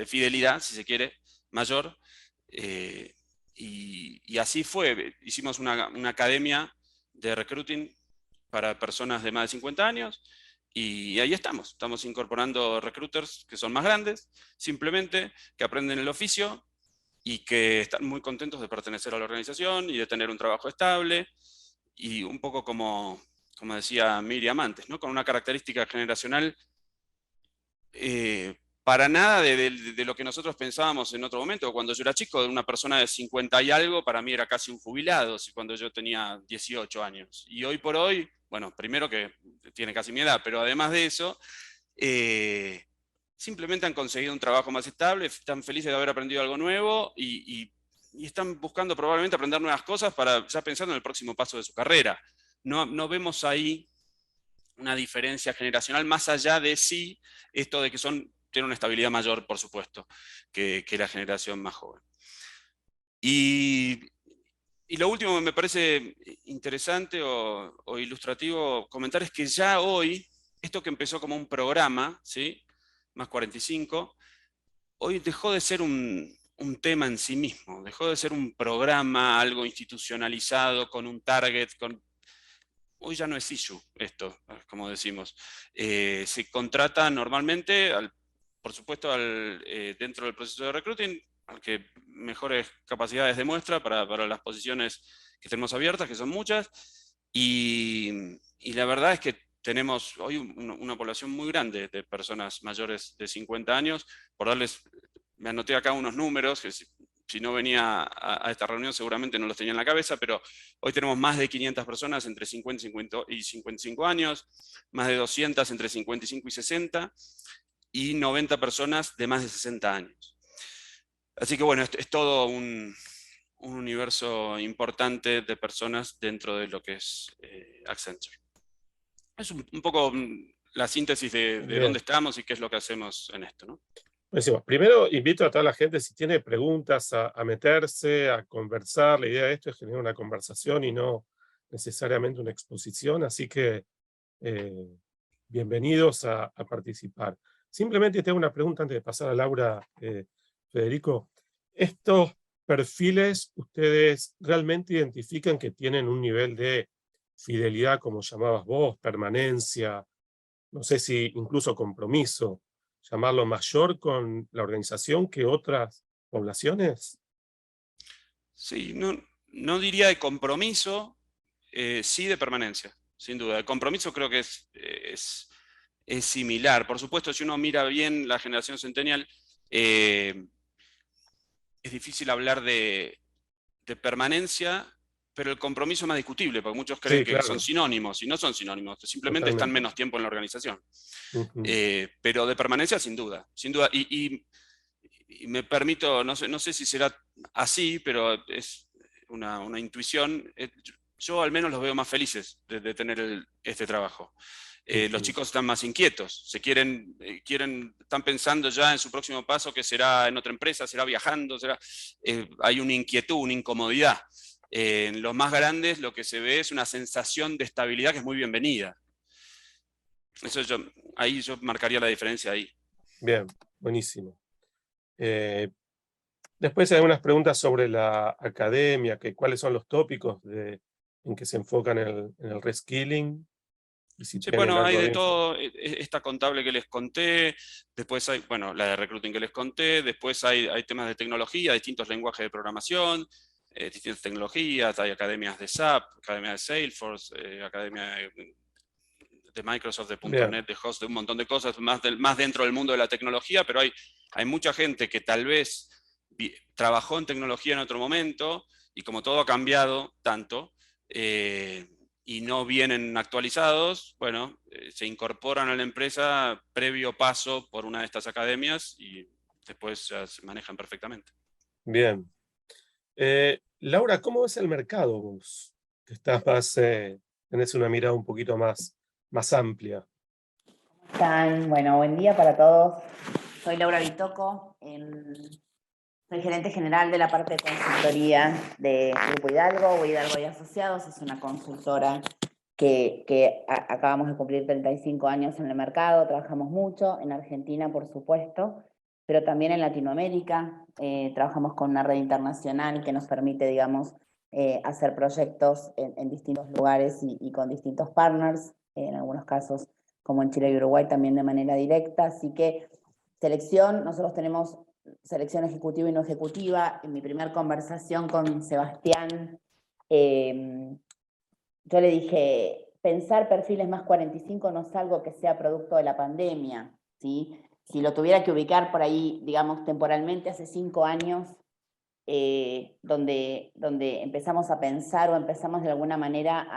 fidelidad, si se quiere, mayor. Y así fue. Hicimos una academia de recruiting para personas de más de 50 años, y ahí estamos incorporando recruiters que son más grandes, simplemente, que aprenden el oficio y que están muy contentos de pertenecer a la organización y de tener un trabajo estable, y un poco como decía Miriam antes, ¿no? Con una característica generacional para nada de lo que nosotros pensábamos en otro momento. Cuando yo era chico, una persona de 50 y algo, para mí era casi un jubilado, cuando yo tenía 18 años. Y hoy por hoy, bueno, primero que tiene casi mi edad, pero además de eso, simplemente han conseguido un trabajo más estable, están felices de haber aprendido algo nuevo y están buscando probablemente aprender nuevas cosas para ya pensando en el próximo paso de su carrera. No vemos ahí una diferencia generacional, más allá de esto de que tienen una estabilidad mayor, por supuesto, que la generación más joven. Y lo último que me parece interesante o ilustrativo comentar es que ya hoy, esto que empezó como un programa, ¿sí? Más 45, hoy dejó de ser un tema en sí mismo, dejó de ser un programa, algo institucionalizado, con un target, hoy ya no es issue esto, como decimos. Se contrata normalmente, por supuesto, dentro del proceso de recruiting, al que mejores capacidades demuestra para las posiciones que tenemos abiertas, que son muchas, y la verdad es que tenemos hoy una población muy grande de personas mayores de 50 años. Me anoté acá unos números, que si no venía a esta reunión seguramente no los tenía en la cabeza, pero hoy tenemos más de 500 personas entre 50 y 55 años, más de 200 entre 55 y 60, y 90 personas de más de 60 años. Así que bueno, es todo un universo importante de personas dentro de lo que es Accenture. Es un poco la síntesis de dónde estamos y qué es lo que hacemos en esto, ¿no? Buenísimo. Primero invito a toda la gente, si tiene preguntas, a meterse, a conversar. La idea de esto es generar una conversación y no necesariamente una exposición, así que bienvenidos a participar. Simplemente tengo una pregunta antes de pasar a Laura, Federico. ¿Estos perfiles ustedes realmente identifican que tienen un nivel de fidelidad, como llamabas vos, permanencia, no sé si incluso compromiso, llamarlo mayor con la organización que otras poblaciones? Sí, no diría de compromiso, sí de permanencia, sin duda. El compromiso creo que es similar. Por supuesto, si uno mira bien la generación centennial, es difícil hablar de permanencia, pero el compromiso es más discutible, porque muchos creen que son sinónimos, y no son sinónimos, simplemente están menos tiempo en la organización. Pero de permanencia, sin duda. Y me permito, no sé si será así, pero es una intuición. Yo al menos los veo más felices de tener este trabajo. Los chicos están más inquietos, están pensando ya en su próximo paso, que será en otra empresa, será viajando, hay una inquietud, una incomodidad. En los más grandes lo que se ve es una sensación de estabilidad que es muy bienvenida. Eso ahí yo marcaría la diferencia ahí. Bien, buenísimo. Después hay algunas preguntas sobre la academia, cuáles son los tópicos en que se enfocan en el reskilling. Sí, bueno, hay de todo. Esta contable que les conté, después hay, bueno, la de recruiting que les conté, después hay temas de tecnología, distintos lenguajes de programación, distintas tecnologías, hay academias de SAP, academia de Salesforce, academia de de Microsoft, de Bien. .NET, de Host, de un montón de cosas, más dentro del mundo de la tecnología, pero hay mucha gente que tal vez trabajó en tecnología en otro momento, y como todo ha cambiado tanto, y no vienen actualizados, bueno, se incorporan a la empresa previo paso por una de estas academias y después ya se manejan perfectamente. Bien. Laura, ¿cómo ves el mercado vos? Que estás más, tenés una mirada un poquito más amplia. Bueno, buen día para todos. Soy Laura Bitoco, soy gerente general de la parte de consultoría de Grupo Hidalgo y Asociados. Es una consultora que acabamos de cumplir 35 años en el mercado. Trabajamos mucho en Argentina, por supuesto, pero también en Latinoamérica. Trabajamos con una red internacional que nos permite, digamos, hacer proyectos en distintos lugares y con distintos partners, en algunos casos como en Chile y Uruguay también de manera directa. Así que nosotros tenemos selección ejecutiva y no ejecutiva. En mi primera conversación con Sebastián, yo le dije, pensar perfiles más 45 no es algo que sea producto de la pandemia, ¿sí? Si lo tuviera que ubicar por ahí, digamos, temporalmente, hace 5 años, donde empezamos a pensar o empezamos de alguna manera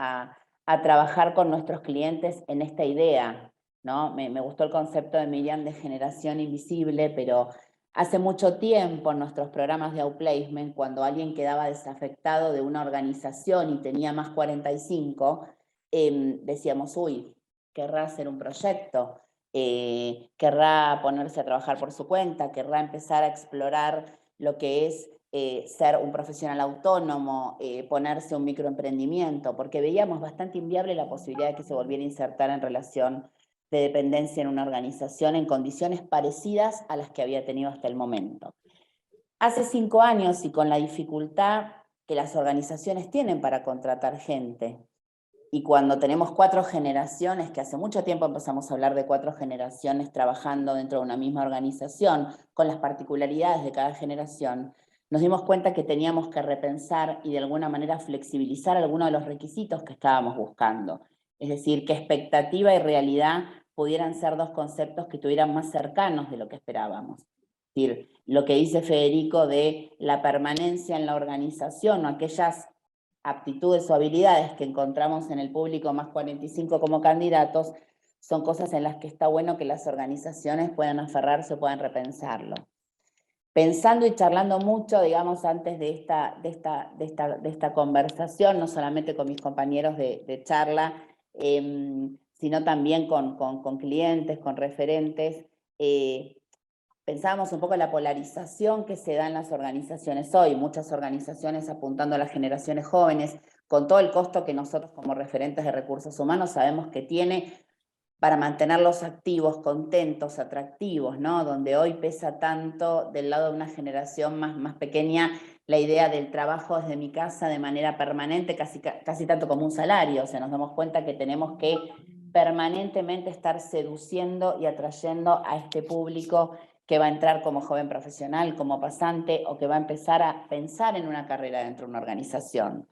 a trabajar con nuestros clientes en esta idea, ¿no? Me gustó el concepto de Miriam de generación invisible, pero hace mucho tiempo en nuestros programas de outplacement, cuando alguien quedaba desafectado de una organización y tenía más 45, decíamos, uy, querrá hacer un proyecto, querrá ponerse a trabajar por su cuenta, querrá empezar a explorar lo que es ser un profesional autónomo, ponerse un microemprendimiento, porque veíamos bastante inviable la posibilidad de que se volviera a insertar en relación de dependencia en una organización en condiciones parecidas a las que había tenido hasta el momento. Hace 5 años, y con la dificultad que las organizaciones tienen para contratar gente, y cuando tenemos 4 generaciones, que hace mucho tiempo empezamos a hablar de 4 generaciones trabajando dentro de una misma organización, con las particularidades de cada generación, nos dimos cuenta que teníamos que repensar y de alguna manera flexibilizar algunos de los requisitos que estábamos buscando. Es decir, que expectativa y realidad pudieran ser 2 conceptos que estuvieran más cercanos de lo que esperábamos. Es decir, lo que dice Federico de la permanencia en la organización, o aquellas aptitudes o habilidades que encontramos en el público más 45 como candidatos, son cosas en las que está bueno que las organizaciones puedan aferrarse o puedan repensarlo. Pensando y charlando mucho, digamos, antes de esta conversación, no solamente con mis compañeros de charla, sino también con clientes, con referentes, pensábamos un poco en la polarización que se da en las organizaciones hoy, muchas organizaciones apuntando a las generaciones jóvenes, con todo el costo que nosotros como referentes de recursos humanos sabemos que tiene para mantenerlos activos, contentos, atractivos, ¿no? Donde hoy pesa tanto del lado de una generación más pequeña la idea del trabajo desde mi casa de manera permanente, casi tanto como un salario. O sea, nos damos cuenta que tenemos que permanentemente estar seduciendo y atrayendo a este público que va a entrar como joven profesional, como pasante, o que va a empezar a pensar en una carrera dentro de una organización.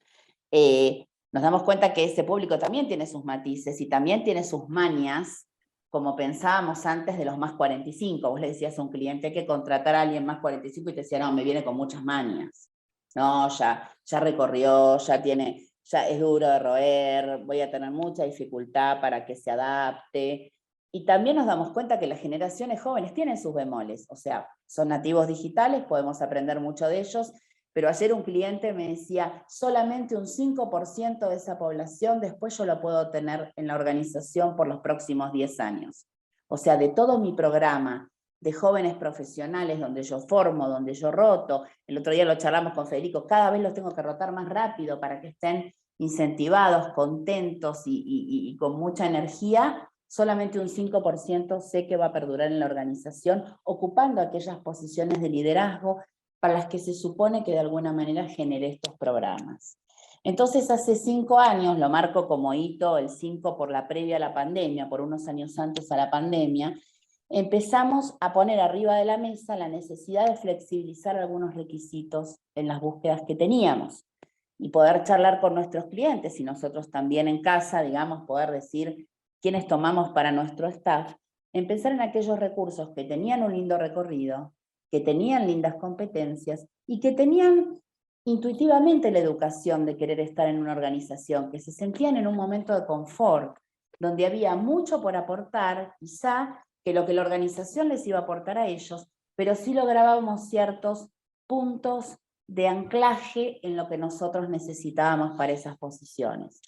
Nos damos cuenta que ese público también tiene sus matices y también tiene sus mañas, como pensábamos antes de los más 45. Vos le decías a un cliente, hay que contratar a alguien más 45 y te decía, no, me viene con muchas mañas. No, ya recorrió, ya es duro de roer, voy a tener mucha dificultad para que se adapte. Y también nos damos cuenta que las generaciones jóvenes tienen sus bemoles, o sea, son nativos digitales, podemos aprender mucho de ellos, pero ayer un cliente me decía, solamente un 5% de esa población después yo lo puedo tener en la organización por los próximos 10 años. O sea, de todo mi programa de jóvenes profesionales donde yo formo, donde yo roto, el otro día lo charlamos con Federico, cada vez los tengo que rotar más rápido para que estén incentivados, contentos y con mucha energía, solamente un 5% sé que va a perdurar en la organización, ocupando aquellas posiciones de liderazgo para las que se supone que de alguna manera genere estos programas. Entonces, hace 5 años, lo marco como hito, el 5 por la previa a la pandemia, por unos años antes a la pandemia, empezamos a poner arriba de la mesa la necesidad de flexibilizar algunos requisitos en las búsquedas que teníamos y poder charlar con nuestros clientes y nosotros también en casa, digamos, poder decir, quienes tomamos para nuestro staff, en pensar en aquellos recursos que tenían un lindo recorrido, que tenían lindas competencias y que tenían intuitivamente la educación de querer estar en una organización, que se sentían en un momento de confort, donde había mucho por aportar, quizá que lo que la organización les iba a aportar a ellos, pero sí lográbamos ciertos puntos de anclaje en lo que nosotros necesitábamos para esas posiciones.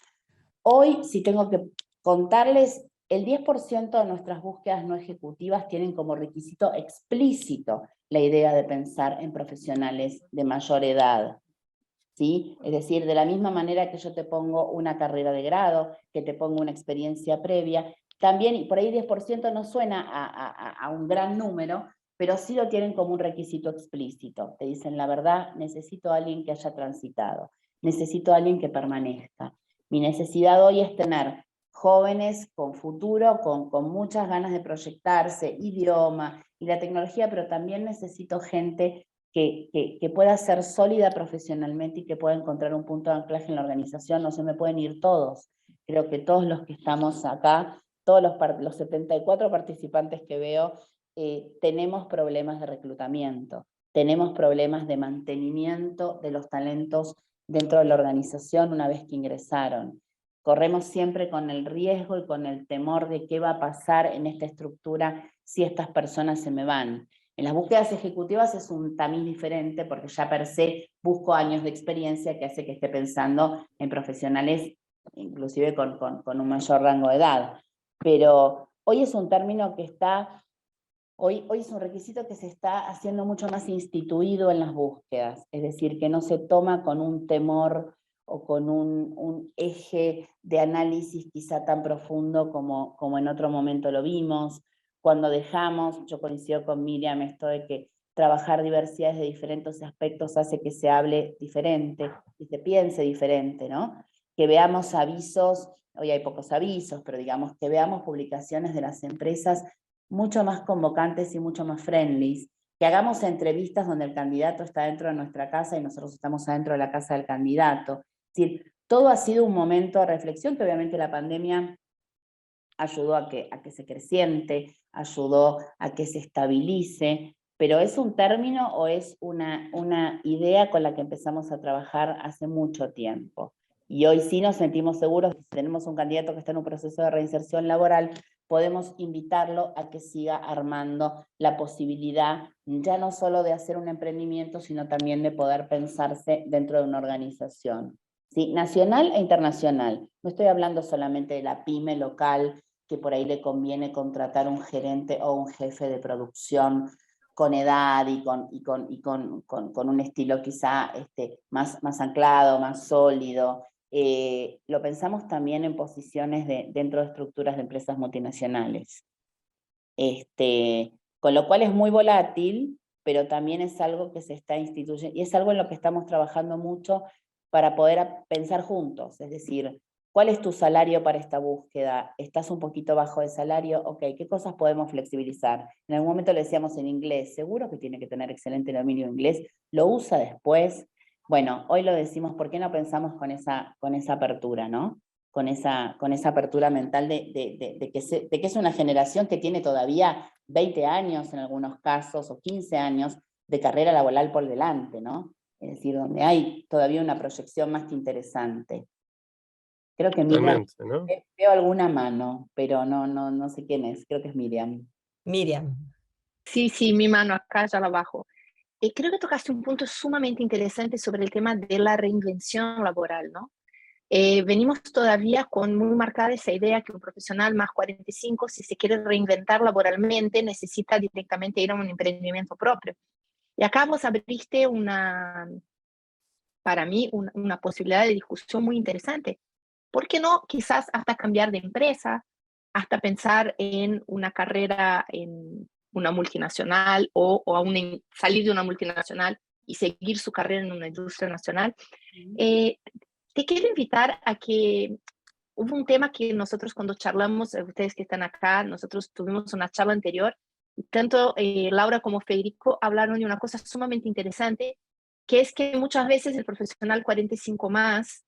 Hoy, si tengo que contarles, el 10% de nuestras búsquedas no ejecutivas tienen como requisito explícito la idea de pensar en profesionales de mayor edad. ¿Sí? Es decir, de la misma manera que yo te pongo una carrera de grado, que te pongo una experiencia previa, también, y por ahí 10% no suena a un gran número, pero sí lo tienen como un requisito explícito. Te dicen, la verdad, necesito a alguien que haya transitado, necesito a alguien que permanezca. Mi necesidad hoy es tener jóvenes con futuro, con muchas ganas de proyectarse, idioma y la tecnología, pero también necesito gente que pueda ser sólida profesionalmente y que pueda encontrar un punto de anclaje en la organización. No se me pueden ir todos. Creo que todos los que estamos acá, todos los 74 participantes que veo, tenemos problemas de reclutamiento, tenemos problemas de mantenimiento de los talentos dentro de la organización una vez que ingresaron. Corremos siempre con el riesgo y con el temor de qué va a pasar en esta estructura si estas personas se me van. En las búsquedas ejecutivas es un tamiz diferente porque ya per se busco años de experiencia que hace que esté pensando en profesionales inclusive con un mayor rango de edad. Pero hoy es un término que está, hoy es un requisito que se está haciendo mucho más instituido en las búsquedas, es decir, que no se toma con un temor o con un eje de análisis quizá tan profundo como en otro momento lo vimos. Cuando dejamos, yo coincido con Miriam, esto de que trabajar diversidades de diferentes aspectos hace que se hable diferente y se piense diferente, ¿no? Que veamos avisos, hoy hay pocos avisos, pero digamos que veamos publicaciones de las empresas mucho más convocantes y mucho más friendly, que hagamos entrevistas donde el candidato está dentro de nuestra casa y nosotros estamos adentro de la casa del candidato. Es decir, todo ha sido un momento de reflexión que obviamente la pandemia ayudó a que se creciente, ayudó a que se estabilice, pero ¿es un término o es una idea con la que empezamos a trabajar hace mucho tiempo? Y hoy sí nos sentimos seguros que si tenemos un candidato que está en un proceso de reinserción laboral, podemos invitarlo a que siga armando la posibilidad ya no solo de hacer un emprendimiento, sino también de poder pensarse dentro de una organización. ¿Sí? Nacional e internacional. No estoy hablando solamente de la pyme local, que por ahí le conviene contratar un gerente o un jefe de producción con edad y con un estilo quizá más anclado, más sólido. Lo pensamos también en posiciones dentro de estructuras de empresas multinacionales. Con lo cual es muy volátil, pero también es algo que se está instituyendo, y es algo en lo que estamos trabajando mucho para poder pensar juntos, es decir, ¿cuál es tu salario para esta búsqueda? ¿Estás un poquito bajo de salario? Ok, ¿qué cosas podemos flexibilizar? En algún momento le decíamos en inglés, seguro que tiene que tener excelente dominio de inglés, ¿lo usa después? Bueno, hoy lo decimos, ¿por qué no pensamos con esa apertura, ¿no? Con esa apertura mental de que es una generación que tiene todavía 20 años en algunos casos, o 15 años de carrera laboral por delante, ¿no? Es decir, donde hay todavía una proyección más que interesante. Creo que Miriam, ¿no? Veo alguna mano, pero no sé quién es, creo que es Miriam. Miriam. Sí, mi mano acá ya la bajo. Creo que tocaste un punto sumamente interesante sobre el tema de la reinvención laboral, ¿no? Venimos todavía con muy marcada esa idea que un profesional más 45, si se quiere reinventar laboralmente, necesita directamente ir a un emprendimiento propio. Y acá vos abriste para mí, una posibilidad de discusión muy interesante. ¿Por qué no quizás hasta cambiar de empresa, hasta pensar en una carrera en una multinacional o salir de una multinacional y seguir su carrera en una industria nacional? Te quiero invitar a que hubo un tema que nosotros cuando charlamos, ustedes que están acá, nosotros tuvimos una charla anterior, y tanto Laura como Federico hablaron de una cosa sumamente interesante, que es que muchas veces el profesional 45 más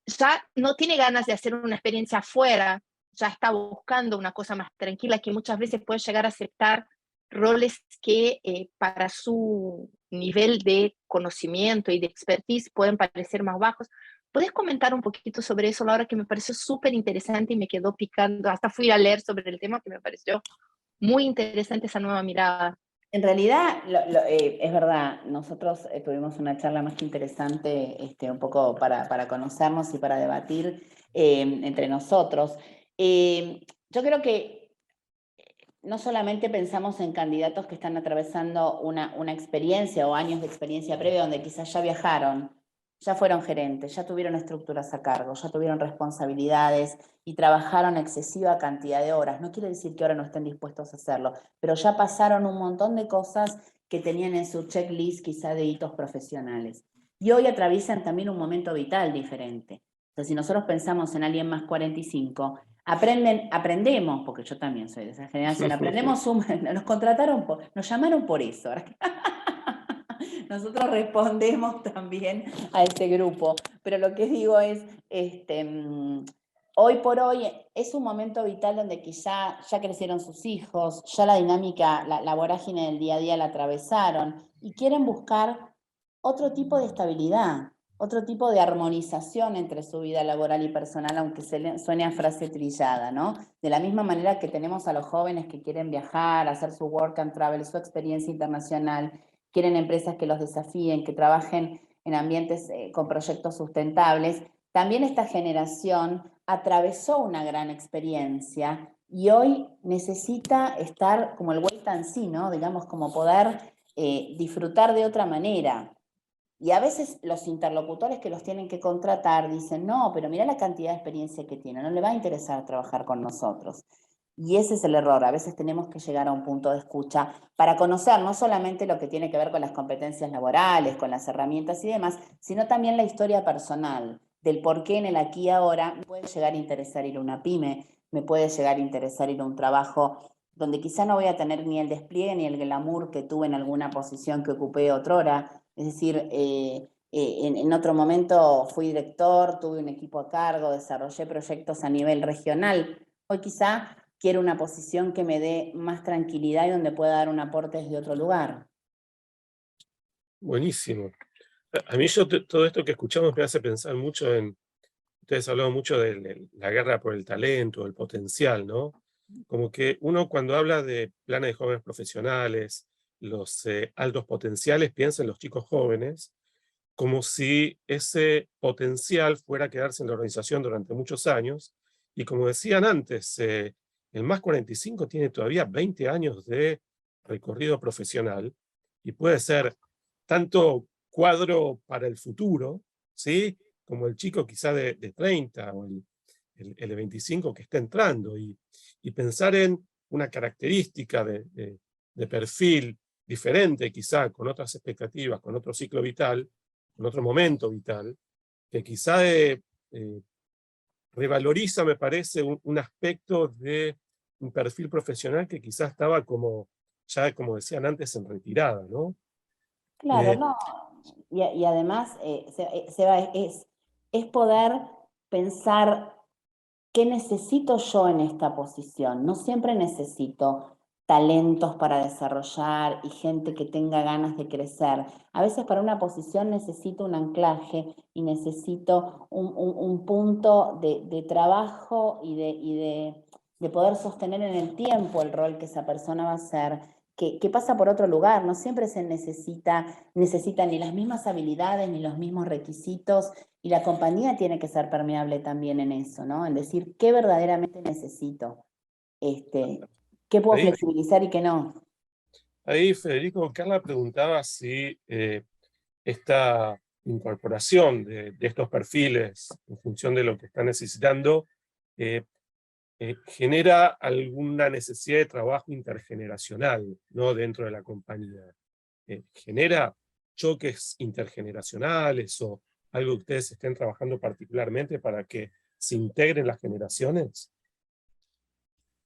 ya no tiene ganas de hacer una experiencia afuera, ya está buscando una cosa más tranquila, que muchas veces puede llegar a aceptar roles que para su nivel de conocimiento y de expertise pueden parecer más bajos. ¿Puedes comentar un poquito sobre eso, Laura, que me pareció súper interesante y me quedó picando? Hasta fui a leer sobre el tema, que me pareció muy interesante esa nueva mirada. En realidad, es verdad, nosotros tuvimos una charla más que interesante, un poco para conocernos y para debatir entre nosotros. Yo creo que no solamente pensamos en candidatos que están atravesando una experiencia o años de experiencia previa donde quizás ya viajaron, ya fueron gerentes, ya tuvieron estructuras a cargo, ya tuvieron responsabilidades y trabajaron excesiva cantidad de horas. No quiere decir que ahora no estén dispuestos a hacerlo, pero ya pasaron un montón de cosas que tenían en su checklist quizá de hitos profesionales. Y hoy atraviesan también un momento vital diferente. Entonces, si nosotros pensamos en alguien más 45, aprendemos, porque yo también soy de esa generación, nos contrataron, nos llamaron por eso. Nosotros respondemos también a ese grupo, pero lo que digo es, hoy por hoy es un momento vital donde quizá ya crecieron sus hijos, ya la dinámica, la vorágine del día a día la atravesaron y quieren buscar otro tipo de estabilidad, otro tipo de armonización entre su vida laboral y personal, aunque suene a frase trillada, ¿no? De la misma manera que tenemos a los jóvenes que quieren viajar, hacer su work and travel, su experiencia internacional, quieren empresas que los desafíen, que trabajen en ambientes con proyectos sustentables. También esta generación atravesó una gran experiencia y hoy necesita estar como el wait and see, ¿no? Digamos, como poder disfrutar de otra manera. Y a veces los interlocutores que los tienen que contratar dicen, no, pero mira la cantidad de experiencia que tiene, no le va a interesar trabajar con nosotros. Y ese es el error. A veces tenemos que llegar a un punto de escucha para conocer no solamente lo que tiene que ver con las competencias laborales, con las herramientas y demás, sino también la historia personal, del por qué en el aquí y ahora me puede llegar a interesar ir a una pyme, me puede llegar a interesar ir a un trabajo donde quizá no voy a tener ni el despliegue ni el glamour que tuve en alguna posición que ocupé otrora. Es decir, en otro momento fui director, tuve un equipo a cargo, desarrollé proyectos a nivel regional. Hoy quizá quiero una posición que me dé más tranquilidad y donde pueda dar un aporte desde otro lugar. Buenísimo. A mí todo esto que escuchamos me hace pensar mucho en, ustedes hablaban mucho de la guerra por el talento, el potencial, ¿no? Como que uno cuando habla de planes de jóvenes profesionales, los altos potenciales, piensa en los chicos jóvenes, como si ese potencial fuera a quedarse en la organización durante muchos años. Y como decían antes, el más 45 tiene todavía 20 años de recorrido profesional y puede ser tanto cuadro para el futuro, ¿sí? Como el chico quizá de 30 o el de 25 que está entrando y pensar en una característica de perfil diferente, quizá con otras expectativas, con otro ciclo vital, con otro momento vital, que quizá revaloriza, me parece, un aspecto de un perfil profesional que quizá estaba como, ya como decían antes, en retirada, ¿no? Claro, no. Y además, Seba, es poder pensar qué necesito yo en esta posición. No siempre necesito talentos para desarrollar y gente que tenga ganas de crecer. A veces para una posición necesito un anclaje y necesito un punto de trabajo y de poder sostener en el tiempo el rol que esa persona va a hacer, que pasa por otro lugar. No siempre se necesita ni las mismas habilidades ni los mismos requisitos, y la compañía tiene que ser permeable también en eso, ¿no? En decir qué verdaderamente necesito, qué puedo flexibilizar y qué no. Ahí Federico, Carla preguntaba si esta incorporación de estos perfiles en función de lo que están necesitando genera alguna necesidad de trabajo intergeneracional, ¿no? Dentro de la compañía. ¿Genera choques intergeneracionales o algo que ustedes estén trabajando particularmente para que se integren las generaciones?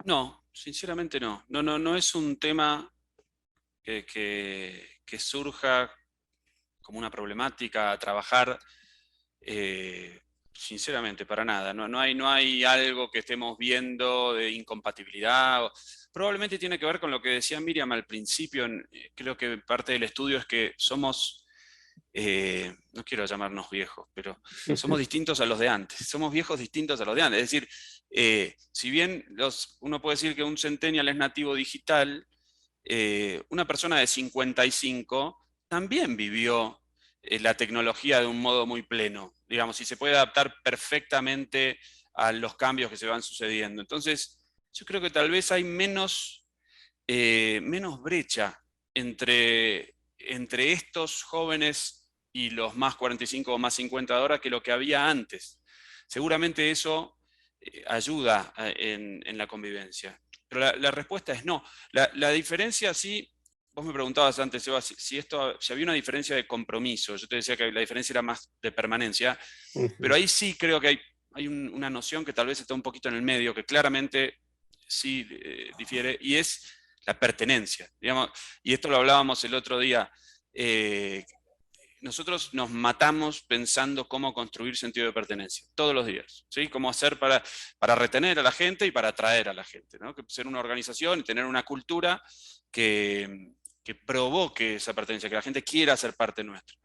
No, sinceramente no. No es un tema que surja como una problemática a trabajar sinceramente, para nada. No hay algo que estemos viendo de incompatibilidad. Probablemente tiene que ver con lo que decía Miriam al principio. Creo que parte del estudio es que somos, no quiero llamarnos viejos, pero somos distintos a los de antes. Somos viejos distintos a los de antes. Es decir, si bien uno puede decir que un centennial es nativo digital, una persona de 55 también vivió la tecnología de un modo muy pleno, digamos, y se puede adaptar perfectamente a los cambios que se van sucediendo. Entonces, yo creo que tal vez hay menos brecha entre estos jóvenes y los más 45 o más 50 de ahora que lo que había antes. Seguramente eso ayuda en la convivencia. Pero la respuesta es no. La diferencia sí, vos me preguntabas antes, Seba, si había una diferencia de compromiso. Yo te decía que la diferencia era más de permanencia, pero ahí sí creo que hay una noción que tal vez está un poquito en el medio, que claramente sí difiere, y es la pertenencia. Digamos, y esto lo hablábamos el otro día. Nosotros nos matamos pensando cómo construir sentido de pertenencia, todos los días, ¿sí? Cómo hacer para retener a la gente y para atraer a la gente, ¿no? Que ser una organización y tener una cultura que provoque esa pertenencia, que la gente quiera ser parte nuestra.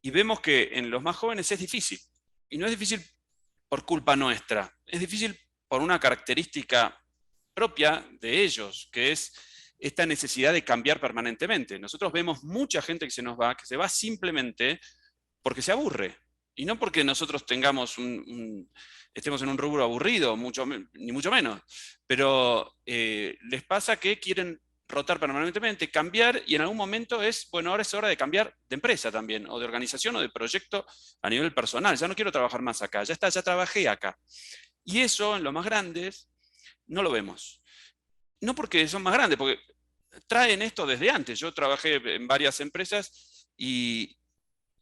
Y vemos que en los más jóvenes es difícil, y no es difícil por culpa nuestra, es difícil por una característica propia de ellos, que es esta necesidad de cambiar permanentemente. Nosotros vemos mucha gente que se va simplemente porque se aburre, y no porque nosotros estemos en un rubro aburrido, ni mucho menos, pero les pasa que quieren rotar permanentemente, cambiar, y en algún momento bueno, ahora es hora de cambiar de empresa también, o de organización, o de proyecto a nivel personal. Ya no quiero trabajar más acá, ya trabajé acá. Y eso en los más grandes no lo vemos. No porque son más grandes, porque traen esto desde antes. Yo trabajé en varias empresas y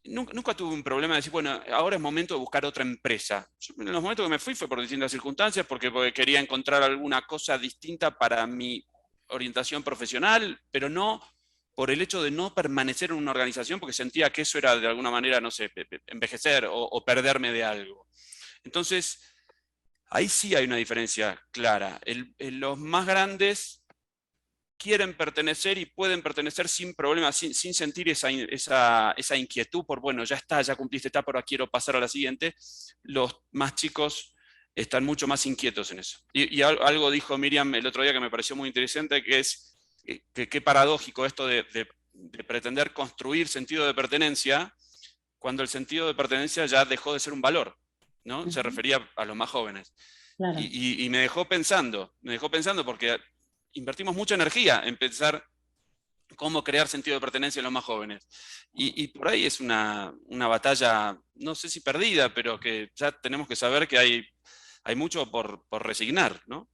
nunca tuve un problema de decir, bueno, ahora es momento de buscar otra empresa. Yo, en los momentos que me fui fue por distintas circunstancias, porque quería encontrar alguna cosa distinta para mi orientación profesional, pero no por el hecho de no permanecer en una organización, porque sentía que eso era de alguna manera, no sé, envejecer o perderme de algo. Entonces, ahí sí hay una diferencia clara. Los más grandes quieren pertenecer y pueden pertenecer sin problemas, sin sentir esa inquietud por, bueno, ya está, ya cumplí esta etapa, ahora quiero pasar a la siguiente. Los más chicos están mucho más inquietos en eso. Y algo dijo Miriam el otro día que me pareció muy interesante, que es qué paradójico esto de pretender construir sentido de pertenencia cuando el sentido de pertenencia ya dejó de ser un valor, ¿no? Se refería a los más jóvenes. Claro. Y me dejó pensando porque invertimos mucha energía en pensar cómo crear sentido de pertenencia en los más jóvenes. Y por ahí es una batalla, no sé si perdida, pero que ya tenemos que saber que hay mucho por resignar, ¿no?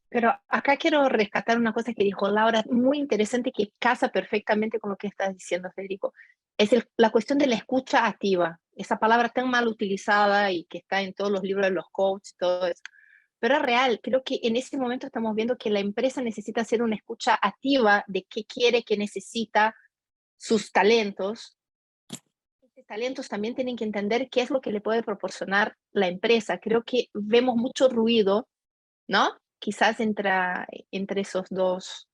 Pero acá quiero rescatar una cosa que dijo Laura, muy interesante, que casa perfectamente con lo que estás diciendo, Federico. Es la cuestión de la escucha activa, esa palabra tan mal utilizada y que está en todos los libros de los coaches, todo eso. Pero es real, creo que en este momento estamos viendo que la empresa necesita hacer una escucha activa de qué quiere, qué necesita, sus talentos. Estos talentos también tienen que entender qué es lo que le puede proporcionar la empresa. Creo que vemos mucho ruido, ¿no? Quizás entre esos dos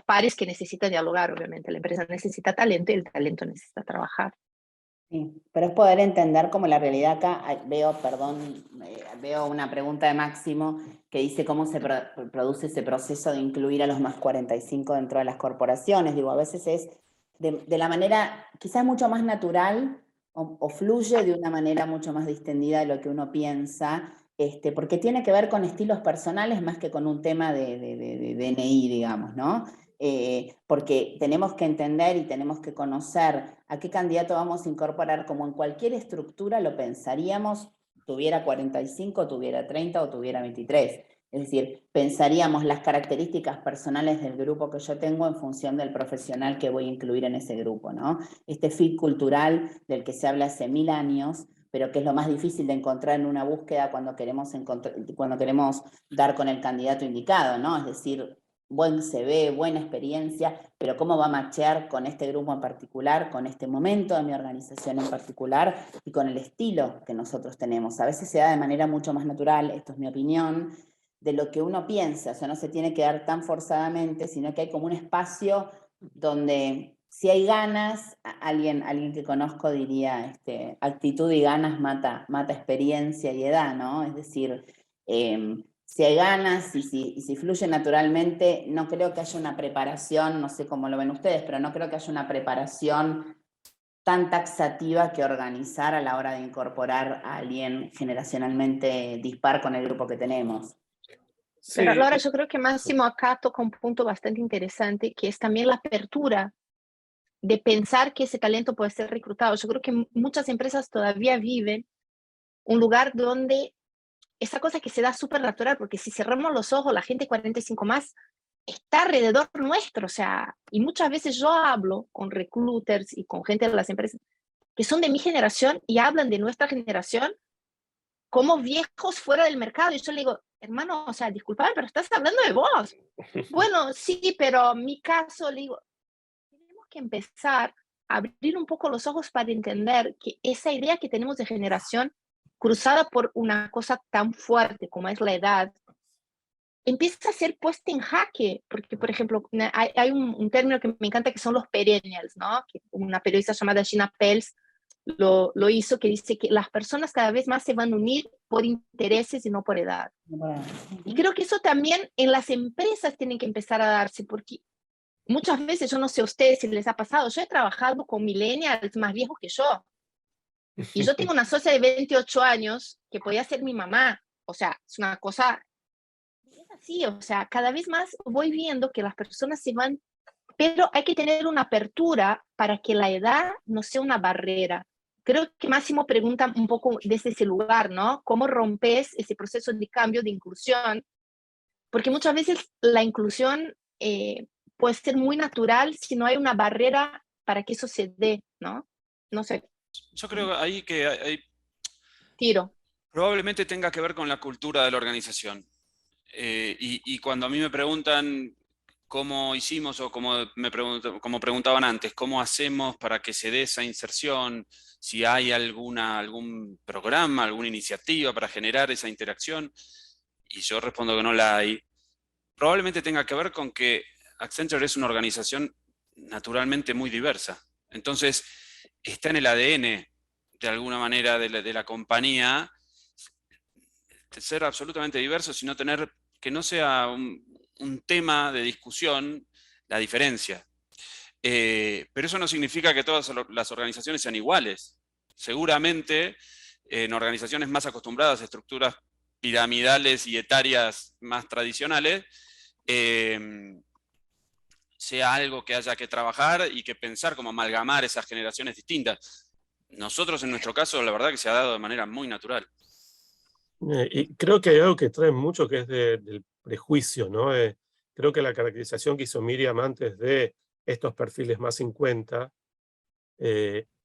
pares que necesitan dialogar, obviamente. La empresa necesita talento y el talento necesita trabajar. Sí, pero es poder entender como la realidad acá. Veo una pregunta de Máximo que dice cómo se produce ese proceso de incluir a los más 45 dentro de las corporaciones. Digo, a veces es de la manera quizás mucho más natural o fluye de una manera mucho más distendida de lo que uno piensa, porque tiene que ver con estilos personales más que con un tema de DNI, digamos, ¿no? Porque tenemos que entender y tenemos que conocer a qué candidato vamos a incorporar, como en cualquier estructura lo pensaríamos, tuviera 45, tuviera 30 o tuviera 23. Es decir, pensaríamos las características personales del grupo que yo tengo en función del profesional que voy a incluir en ese grupo, ¿no? Este fit cultural del que se habla hace 1000 años, pero que es lo más difícil de encontrar en una búsqueda cuando queremos dar con el candidato indicado, ¿no? Es decir, buen CV, buena experiencia, pero cómo va a machear con este grupo en particular, con este momento de mi organización en particular y con el estilo que nosotros tenemos. A veces se da de manera mucho más natural, esto es mi opinión, de lo que uno piensa, o sea, no se tiene que dar tan forzadamente, sino que hay como un espacio donde si hay ganas, alguien que conozco diría, actitud y ganas mata experiencia y edad, ¿no? Es decir, si hay ganas y si fluye naturalmente, no creo que haya una preparación, no sé cómo lo ven ustedes, pero no creo que haya una preparación tan taxativa que organizar a la hora de incorporar a alguien generacionalmente dispar con el grupo que tenemos. Sí, Pero Laura, yo creo que Máximo acá toca un punto bastante interesante, que es también la apertura de pensar que ese talento puede ser reclutado. Yo creo que muchas empresas todavía viven un lugar donde esa cosa que se da súper natural, porque si cerramos los ojos, la gente 45 más está alrededor nuestro, o sea, y muchas veces yo hablo con recruiters y con gente de las empresas que son de mi generación y hablan de nuestra generación como viejos fuera del mercado. Y yo le digo, hermano, o sea, disculpame, pero estás hablando de vos. Bueno, sí, pero mi caso, le digo, tenemos que empezar a abrir un poco los ojos para entender que esa idea que tenemos de generación cruzada por una cosa tan fuerte como es la edad, empieza a ser puesta en jaque, porque, por ejemplo, hay un término que me encanta que son los perennials, ¿no? Que una periodista llamada Gina Pels lo hizo, que dice que las personas cada vez más se van a unir por intereses y no por edad. Y creo que eso también en las empresas tienen que empezar a darse, porque muchas veces, yo no sé a ustedes si les ha pasado, yo he trabajado con millennials más viejos que yo, y yo tengo una socia de 28 años que podía ser mi mamá, o sea, es una cosa, es así, o sea, cada vez más voy viendo que las personas se van, pero hay que tener una apertura para que la edad no sea una barrera. Creo que Máximo pregunta un poco desde ese lugar, ¿no? ¿Cómo rompes ese proceso de cambio, de inclusión? Porque muchas veces la inclusión puede ser muy natural si no hay una barrera para que eso se dé, ¿no? No sé. Yo creo ahí que Tiro. probablemente tenga que ver con la cultura de la organización. Y cuando a mí me preguntan cómo hicimos o como preguntaban antes, cómo hacemos para que se dé esa inserción, si hay algún programa, alguna iniciativa para generar esa interacción, y yo respondo que no la hay, probablemente tenga que ver con que Accenture es una organización naturalmente muy diversa. Entonces, está en el ADN, de alguna manera, de la compañía, ser absolutamente diverso, sino tener que no sea un tema de discusión la diferencia. Pero eso no significa que todas las organizaciones sean iguales. Seguramente en organizaciones más acostumbradas a estructuras piramidales y etarias más tradicionales, sea algo que haya que trabajar y que pensar cómo amalgamar esas generaciones distintas. Nosotros en nuestro caso, la verdad que se ha dado de manera muy natural. Y creo que hay algo que trae mucho que es del prejuicio, ¿no? Creo que la caracterización que hizo Miriam antes de estos perfiles más 50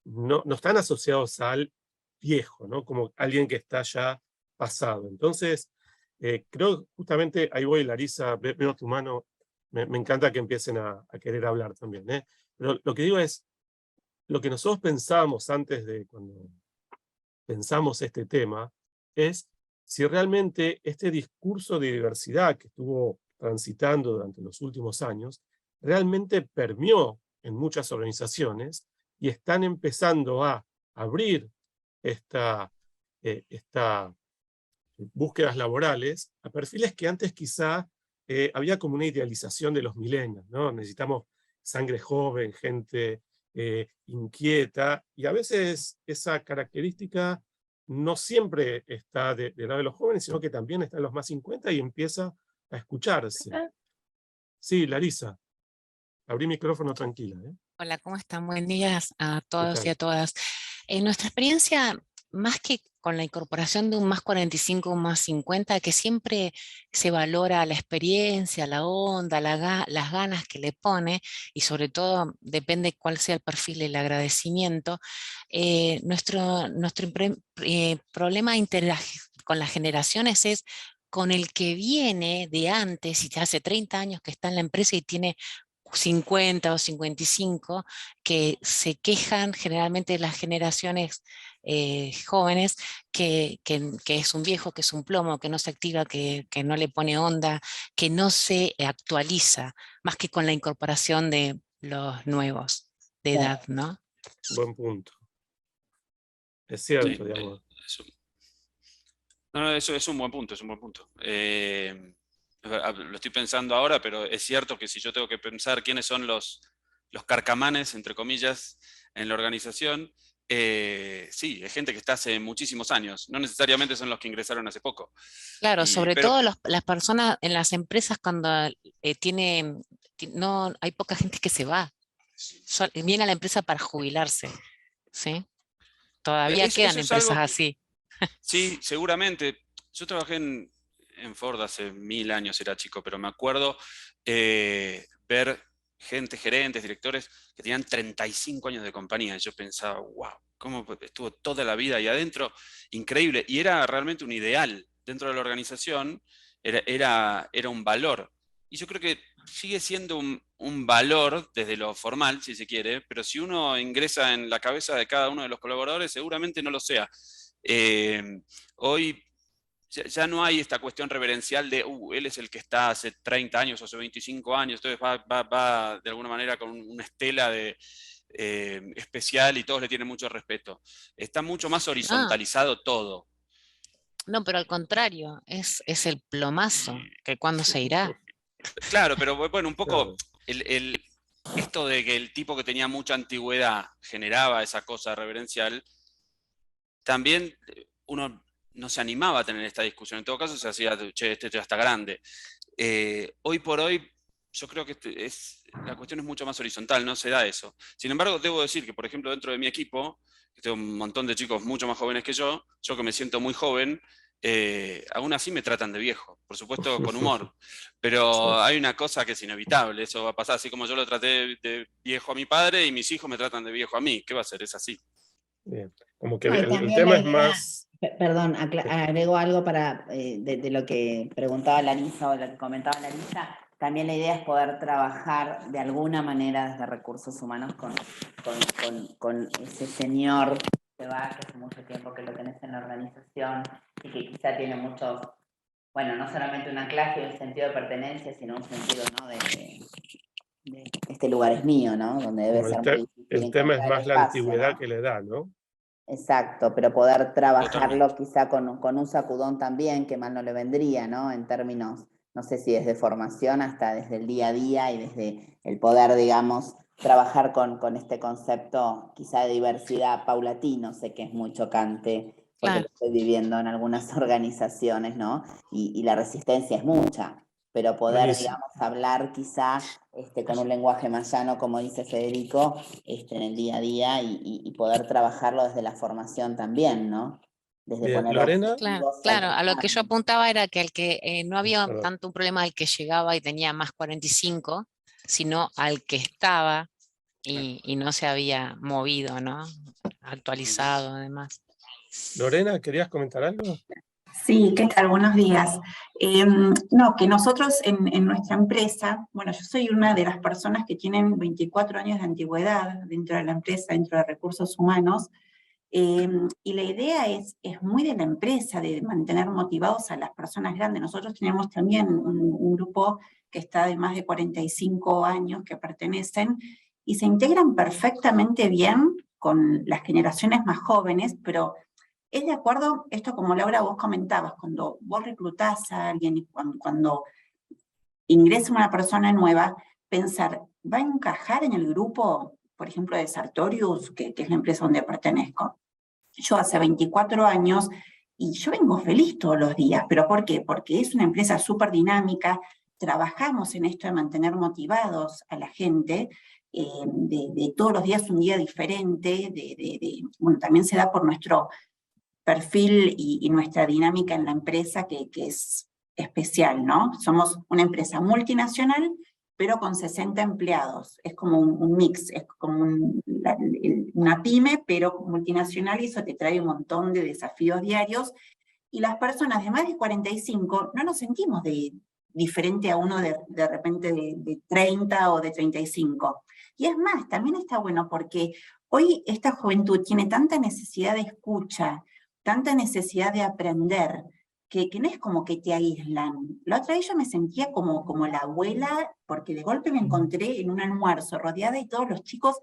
no están asociados al viejo, ¿no? Como alguien que está ya pasado. Entonces, creo justamente, ahí voy, Larisa, veo tu mano, me encanta que empiecen a querer hablar también, ¿eh? Pero lo que digo es, lo que nosotros pensábamos antes de cuando pensamos este tema, es si realmente este discurso de diversidad que estuvo transitando durante los últimos años, realmente permeó en muchas organizaciones y están empezando a abrir esta búsquedas laborales a perfiles que antes quizá había como una idealización de los millennials, ¿no? Necesitamos sangre joven, gente inquieta, y a veces esa característica no siempre está del lado de los jóvenes, sino que también está en los más 50 y empieza a escucharse. Sí, Larisa, abrí micrófono tranquila. Hola, ¿cómo están? Buen día a ¿Qué todos y tal? a todas. En nuestra experiencia, más que con la incorporación de un más 45, un más 50, que siempre se valora la experiencia, la onda, las ganas que le pone, y sobre todo depende cuál sea el perfil, el agradecimiento, nuestro problema con las generaciones es con el que viene de antes, y hace 30 años que está en la empresa y tiene 50 o 55, que se quejan generalmente de las generaciones jóvenes, que es un viejo, que es un plomo, que no se activa, que no le pone onda, que no se actualiza, más que con la incorporación de los nuevos de edad, ¿no? Buen punto. Es cierto, Sí, digamos. eso es un buen punto, es un buen punto. Lo estoy pensando ahora, pero es cierto que si yo tengo que pensar quiénes son los carcamanes, entre comillas, en la organización, sí, es gente que está hace muchísimos años, no necesariamente son los que ingresaron hace poco. Claro, sobre Pero todo las personas en las empresas cuando no hay poca gente que se va, viene a la empresa para jubilarse, ¿sí? Todavía quedan eso es empresas algo, así. sí, seguramente. Yo trabajé en Ford hace 1000 años, era chico, pero me acuerdo ver gente, gerentes, directores, que tenían 35 años de compañía. Y yo pensaba, wow, cómo estuvo toda la vida ahí adentro, increíble. Y era realmente un ideal dentro de la organización, era un valor. Y yo creo que sigue siendo un valor desde lo formal, si se quiere, pero si uno ingresa en la cabeza de cada uno de los colaboradores, seguramente no lo sea. Hoy ya no hay esta cuestión reverencial de, él es el que está hace 30 años o hace 25 años, entonces va de alguna manera con una estela especial y todos le tienen mucho respeto. Está mucho más horizontalizado todo. No, pero al contrario, es el plomazo, que cuando se irá. Claro, pero bueno, un poco Claro. esto de que el tipo que tenía mucha antigüedad generaba esa cosa reverencial, también uno no se animaba a tener esta discusión. En todo caso, se hacía, che, este ya está grande. Hoy por hoy, yo creo que la cuestión es mucho más horizontal, no se da eso. Sin embargo, debo decir que, por ejemplo, dentro de mi equipo, que tengo un montón de chicos mucho más jóvenes que yo que me siento muy joven, aún así me tratan de viejo, por supuesto con humor, pero hay una cosa que es inevitable, eso va a pasar, así como yo lo traté de viejo a mi padre y mis hijos me tratan de viejo a mí, ¿qué va a ser? Es así. Bien. Como que No, y el también tema la es idea, más... perdón, agrego algo para de lo que preguntaba Larisa o lo que comentaba Larisa. También la idea es poder trabajar de alguna manera desde recursos humanos con ese señor que va, que hace mucho tiempo que lo tenés en la organización y que quizá tiene muchos, bueno, no solamente un anclaje y un sentido de pertenencia, sino un sentido, ¿no? de este lugar es mío, ¿no? Donde debe Como ser muy difícil el tema es encontrar más la espacio, antigüedad ¿no? que la edad, ¿no? Exacto, pero poder trabajarlo Totalmente. quizá con un sacudón también, que mal no le vendría, ¿no? En términos, no sé si desde formación hasta desde el día a día y desde el poder, digamos, trabajar con este concepto quizá de diversidad paulatino, sé que es muy chocante porque Claro. lo estoy viviendo en algunas organizaciones, ¿no? Y la resistencia es mucha, pero poder, Buenísimo. digamos, hablar quizá con un lenguaje más llano, como dice Federico, en el día a día y poder trabajarlo desde la formación también, ¿no? Desde Bien, poner Lorena, objetivos Claro, a lo que yo alcanzables. apuntaba era que no había perdón. tanto un problema al que llegaba y tenía más 45, sino al que estaba y no se había movido, ¿no? Actualizado, además. Lorena, ¿querías comentar algo? Sí, ¿qué tal? Buenos días. No, que nosotros en nuestra empresa, bueno, yo soy una de las personas que tienen 24 años de antigüedad dentro de la empresa, dentro de recursos humanos, y la idea es muy de la empresa, de mantener motivados a las personas grandes. Nosotros tenemos también un grupo que está de más de 45 años que pertenecen y se integran perfectamente bien con las generaciones más jóvenes, pero es de acuerdo, esto como Laura vos comentabas, cuando vos reclutás a alguien y cuando ingresa una persona nueva, pensar, ¿va a encajar en el grupo, por ejemplo, de Sartorius, que es la empresa donde pertenezco? Yo hace 24 años y yo vengo feliz todos los días, ¿pero por qué? Porque es una empresa súper dinámica, trabajamos en esto de mantener motivados a la gente, de todos los días un día diferente, bueno, también se da por nuestro perfil y nuestra dinámica en la empresa que es especial, ¿no? Somos una empresa multinacional, pero con 60 empleados. Es como un mix, es como una pyme, pero multinacional, y eso te trae un montón de desafíos diarios. y las personas de más de 45 no nos sentimos diferente a uno de repente de 30 o de 35. Y es más, también está bueno porque hoy esta juventud tiene tanta necesidad de escucha, tanta necesidad de aprender, que no es como que te aíslan. La otra vez yo me sentía como la abuela, porque de golpe me encontré en un almuerzo rodeada y todos los chicos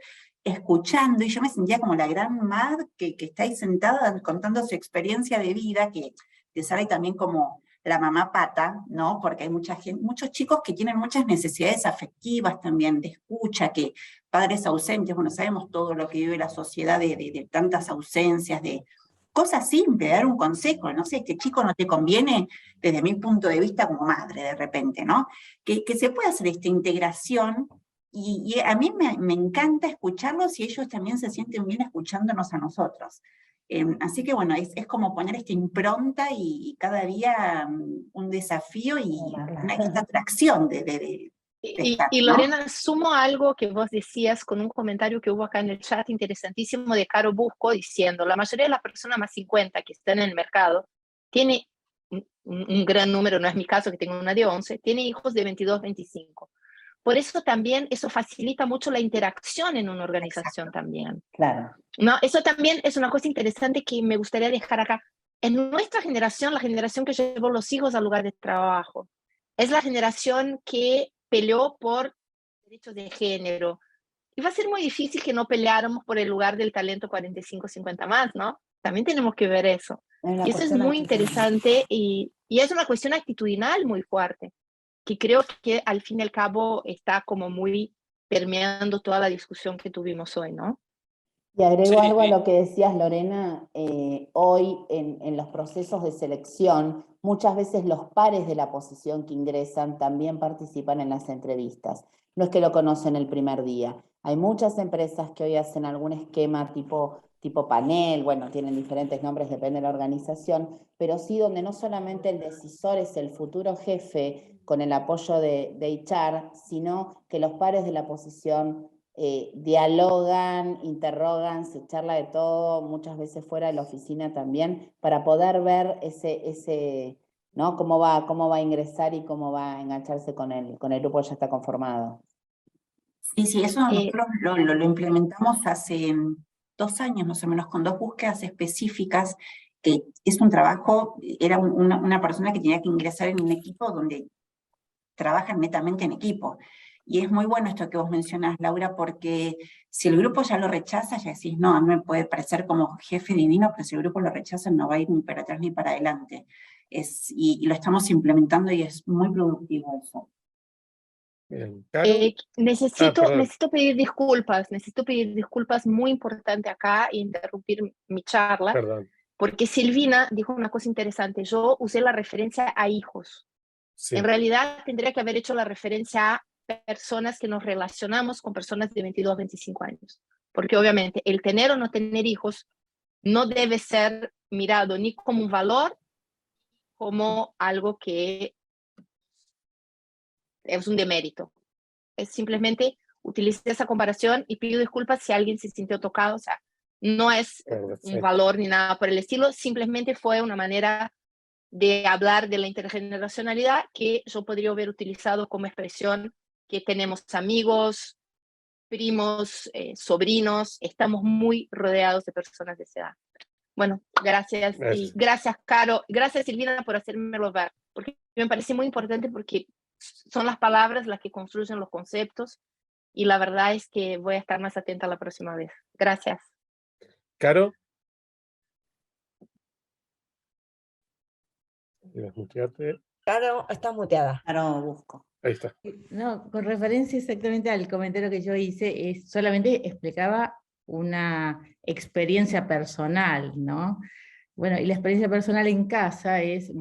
escuchando, y yo me sentía como la gran madre que está ahí sentada contando su experiencia de vida, que sale también como la mamá pata, ¿no? Porque hay mucha gente, muchos chicos que tienen muchas necesidades afectivas también, de escucha, que padres ausentes, bueno, sabemos todo lo que vive la sociedad de tantas ausencias, de cosas simples, dar un consejo, no sé, este chico no te conviene desde mi punto de vista como madre de repente, ¿no? Que se pueda hacer esta integración y a mí me encanta escucharlos y ellos también se sienten bien escuchándonos a nosotros. Así que bueno, es como poner esta impronta y cada día un desafío y esta atracción de estar, Y ¿no? Lorena, sumo algo que vos decías con un comentario que hubo acá en el chat interesantísimo de Caro Busco diciendo, la mayoría de las personas más 50 que están en el mercado tiene un gran número, no es mi caso que tengo una de 11, tiene hijos de 22, 25. Por eso también eso facilita mucho la interacción en una organización. Exacto. También. Claro. No, eso también es una cosa interesante que me gustaría dejar acá. En nuestra generación, la generación que llevó los hijos al lugar de trabajo, es la generación que peleó por derechos de género. Y va a ser muy difícil que no peleáramos por el lugar del talento 45-50 más, ¿no? También tenemos que ver eso. Y eso es muy interesante y es una cuestión actitudinal muy fuerte, que creo que al fin y al cabo está como muy permeando toda la discusión que tuvimos hoy, ¿no? Y agrego algo a lo que decías, Lorena, hoy en los procesos de selección, muchas veces los pares de la posición que ingresan también participan en las entrevistas. No es que lo conocen el primer día. Hay muchas empresas que hoy hacen algún esquema tipo panel, bueno, tienen diferentes nombres, depende de la organización, pero sí donde no solamente el decisor es el futuro jefe con el apoyo de HR, sino que los pares de la posición dialogan, interrogan, se charla de todo, muchas veces fuera de la oficina también, para poder ver ¿no? cómo va a ingresar y cómo va a engancharse con el grupo que ya está conformado. Sí, eso nosotros lo implementamos hace 2 años más o menos, con 2 búsquedas específicas, que es un trabajo, era una persona que tenía que ingresar en un equipo donde trabajan netamente en equipo. Y es muy bueno esto que vos mencionás, Laura, porque si el grupo ya lo rechaza, ya decís, no, a mí me puede parecer como jefe divino, pero si el grupo lo rechaza no va a ir ni para atrás ni para adelante. Y lo estamos implementando y es muy productivo eso. Necesito pedir disculpas muy importante acá e interrumpir mi charla. Perdón. Porque Silvina dijo una cosa interesante, yo usé la referencia a hijos. Sí. En realidad tendría que haber hecho la referencia a personas que nos relacionamos con personas de 22 a 25 años. Porque obviamente el tener o no tener hijos no debe ser mirado ni como un valor, como algo que es un demérito. Es simplemente utilicé esa comparación y pido disculpas si alguien se sintió tocado. O sea, no es un valor ni nada por el estilo, simplemente fue una manera de hablar de la intergeneracionalidad que yo podría haber utilizado como expresión que tenemos amigos, primos, sobrinos, estamos muy rodeados de personas de esa edad. Bueno, gracias. Y gracias, Caro, gracias, Silvina, por hacérmelo ver, porque me parece muy importante porque son las palabras las que construyen los conceptos y la verdad es que voy a estar más atenta la próxima vez. Gracias. Caro. Claro, estás muteada. Claro, busco. Ahí está. No, con referencia exactamente al comentario que yo hice, solamente explicaba una experiencia personal, ¿no? Bueno, y la experiencia personal en casa es,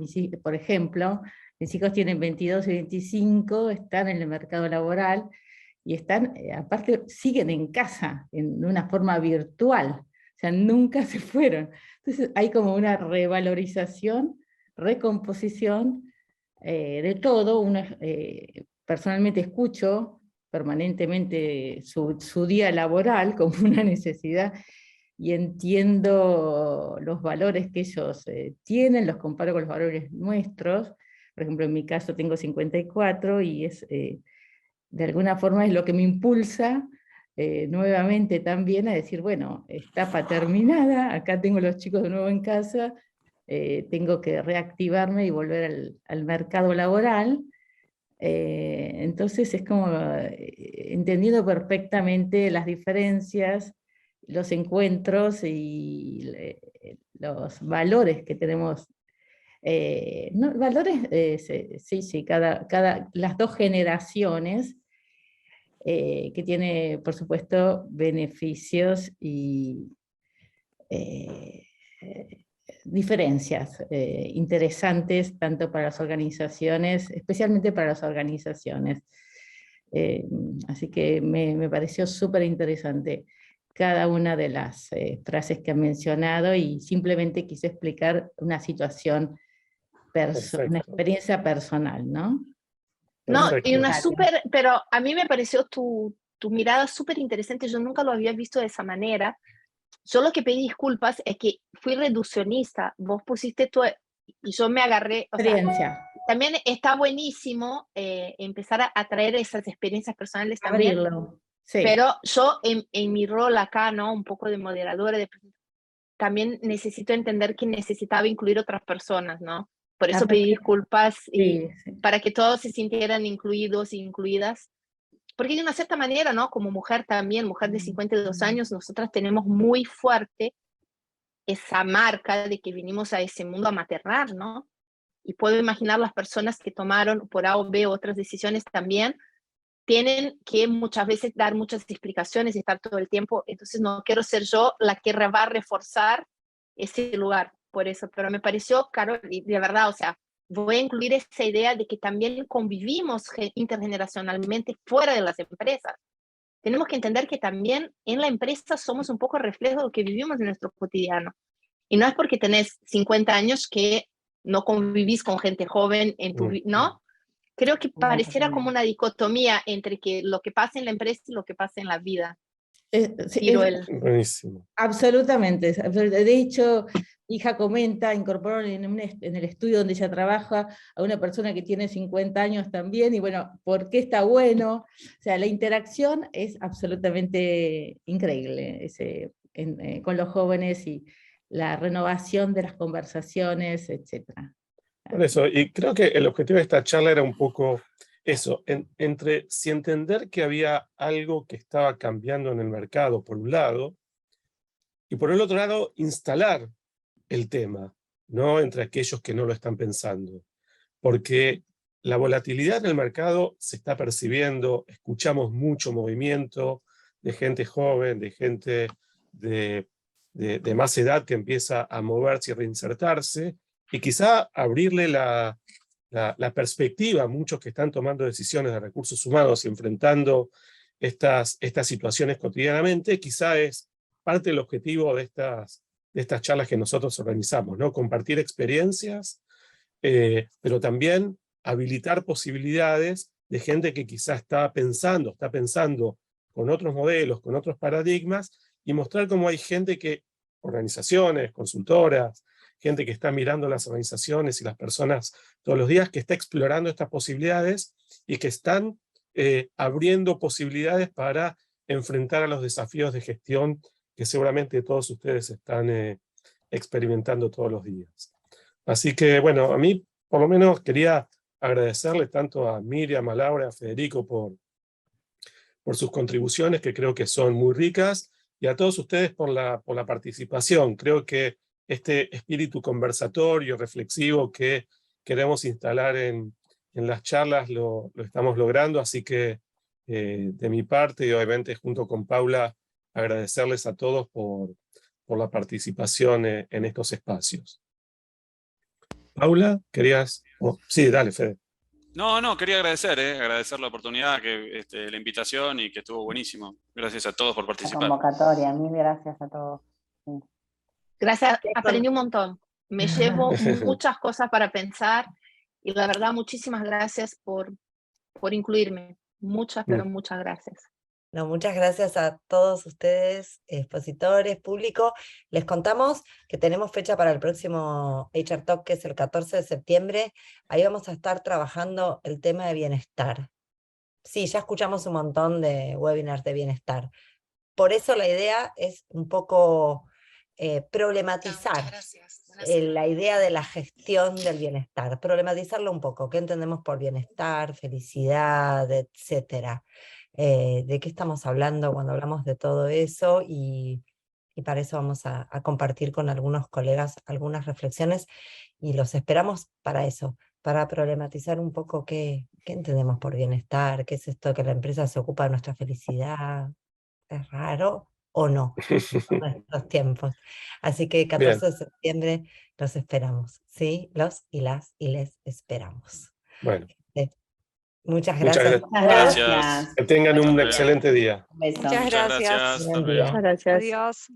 por ejemplo, mis hijos tienen 22 y 25, están en el mercado laboral y están, aparte, siguen en casa, en una forma virtual, o sea, nunca se fueron. Entonces hay como una revalorización, recomposición de todo. Personalmente escucho permanentemente su día laboral como una necesidad, y entiendo los valores que ellos tienen, los comparo con los valores nuestros. Por ejemplo, en mi caso tengo 54 y es, de alguna forma es lo que me impulsa nuevamente también a decir, bueno, etapa terminada, acá tengo los chicos de nuevo en casa, tengo que reactivarme y volver al mercado laboral. Entonces es como entendiendo perfectamente las diferencias, los encuentros y los valores que tenemos. Valores, sí, las dos generaciones, que tiene, por supuesto, beneficios y diferencias interesantes, tanto para las organizaciones, especialmente para las organizaciones. Así que me pareció súper interesante cada una de las frases que han mencionado, y simplemente quise explicar una situación, una experiencia personal, ¿no? No, Perfecto. y una súper, pero a mí me pareció tu mirada súper interesante, yo nunca lo había visto de esa manera. Yo lo que pedí disculpas es que fui reduccionista, vos pusiste tu, y yo me agarré, o sea, Experiencia. también está buenísimo empezar a traer esas experiencias personales también, Abrirlo, sí. pero yo en mi rol acá, ¿no? Un poco de moderadora, también necesito entender que necesitaba incluir otras personas, ¿no? Por eso pedí disculpas y sí. para que todos se sintieran incluidos e incluidas. Porque de una cierta manera, ¿no? Como mujer también, mujer de 52 años, nosotras tenemos muy fuerte esa marca de que vinimos a ese mundo a maternar, ¿no? Y puedo imaginar las personas que tomaron por A o B otras decisiones también, tienen que muchas veces dar muchas explicaciones y estar todo el tiempo, entonces no quiero ser yo la que va a reforzar ese lugar, por eso, pero me pareció, Carol, y de verdad, o sea, voy a incluir esa idea de que también convivimos intergeneracionalmente fuera de las empresas. Tenemos que entender que también en la empresa somos un poco reflejo de lo que vivimos en nuestro cotidiano. Y no es porque tenés 50 años que no convivís con gente joven en tu vida, ¿no? Creo que pareciera como una dicotomía entre que lo que pasa en la empresa y lo que pasa en la vida. Buenísimo. Absolutamente. De hecho, mi hija comenta, incorporó en el estudio donde ella trabaja a una persona que tiene 50 años también, y bueno, ¿por qué está bueno? O sea, la interacción es absolutamente increíble con los jóvenes, y la renovación de las conversaciones, etc. Por eso, y creo que el objetivo de esta charla era un poco eso, entre si entender que había algo que estaba cambiando en el mercado, por un lado, y por el otro lado, instalar el tema, ¿no? Entre aquellos que no lo están pensando. Porque la volatilidad en el mercado se está percibiendo, escuchamos mucho movimiento de gente joven, de gente de más edad que empieza a moverse y reinsertarse, y quizá abrirle la perspectiva a muchos que están tomando decisiones de recursos humanos y enfrentando estas situaciones cotidianamente, quizá es parte del objetivo de estas charlas que nosotros organizamos, ¿no? Compartir experiencias, pero también habilitar posibilidades de gente que quizá está pensando con otros modelos, con otros paradigmas, y mostrar cómo hay gente organizaciones, consultoras, gente que está mirando las organizaciones y las personas todos los días, que está explorando estas posibilidades y que están abriendo posibilidades para enfrentar a los desafíos de gestión que seguramente todos ustedes están experimentando todos los días. Así que, bueno, a mí por lo menos quería agradecerle tanto a Miriam, a Laura, a Federico por sus contribuciones, que creo que son muy ricas, y a todos ustedes por la participación. Creo que este espíritu conversatorio, reflexivo que queremos instalar en las charlas lo estamos logrando, así que de mi parte, y obviamente junto con Paula, agradecerles a todos por la participación en estos espacios. Paula, ¿querías? Sí, dale, Fede. No, quería agradecer la oportunidad, la invitación, y que estuvo buenísimo. Gracias a todos por participar. La convocatoria, mil gracias a todos. Sí. Gracias, aprendí un montón. Me llevo muchas cosas para pensar, y la verdad, muchísimas gracias por incluirme. Muchas, pero muchas gracias. No, muchas gracias a todos ustedes, expositores, público. Les contamos que tenemos fecha para el próximo HR Talk, que es el 14 de septiembre. Ahí vamos a estar trabajando el tema de bienestar. Sí, ya escuchamos un montón de webinars de bienestar. Por eso la idea es un poco problematizar la idea de la gestión del bienestar, problematizarlo un poco, qué entendemos por bienestar, felicidad, etcétera. De qué estamos hablando cuando hablamos de todo eso, y para eso vamos a compartir con algunos colegas algunas reflexiones, y los esperamos para eso, para problematizar un poco qué entendemos por bienestar, qué es esto que la empresa se ocupa de nuestra felicidad. ¿Es raro o no? En nuestros tiempos. Así que 14 de septiembre los esperamos, ¿sí? Los y las y les esperamos. Bueno. Muchas Muchas gracias. Gracias. Que tengan un Hasta luego. excelente día. Un beso. Muchas Muchas gracias. gracias. Hasta Buen luego. día. Gracias. Adiós.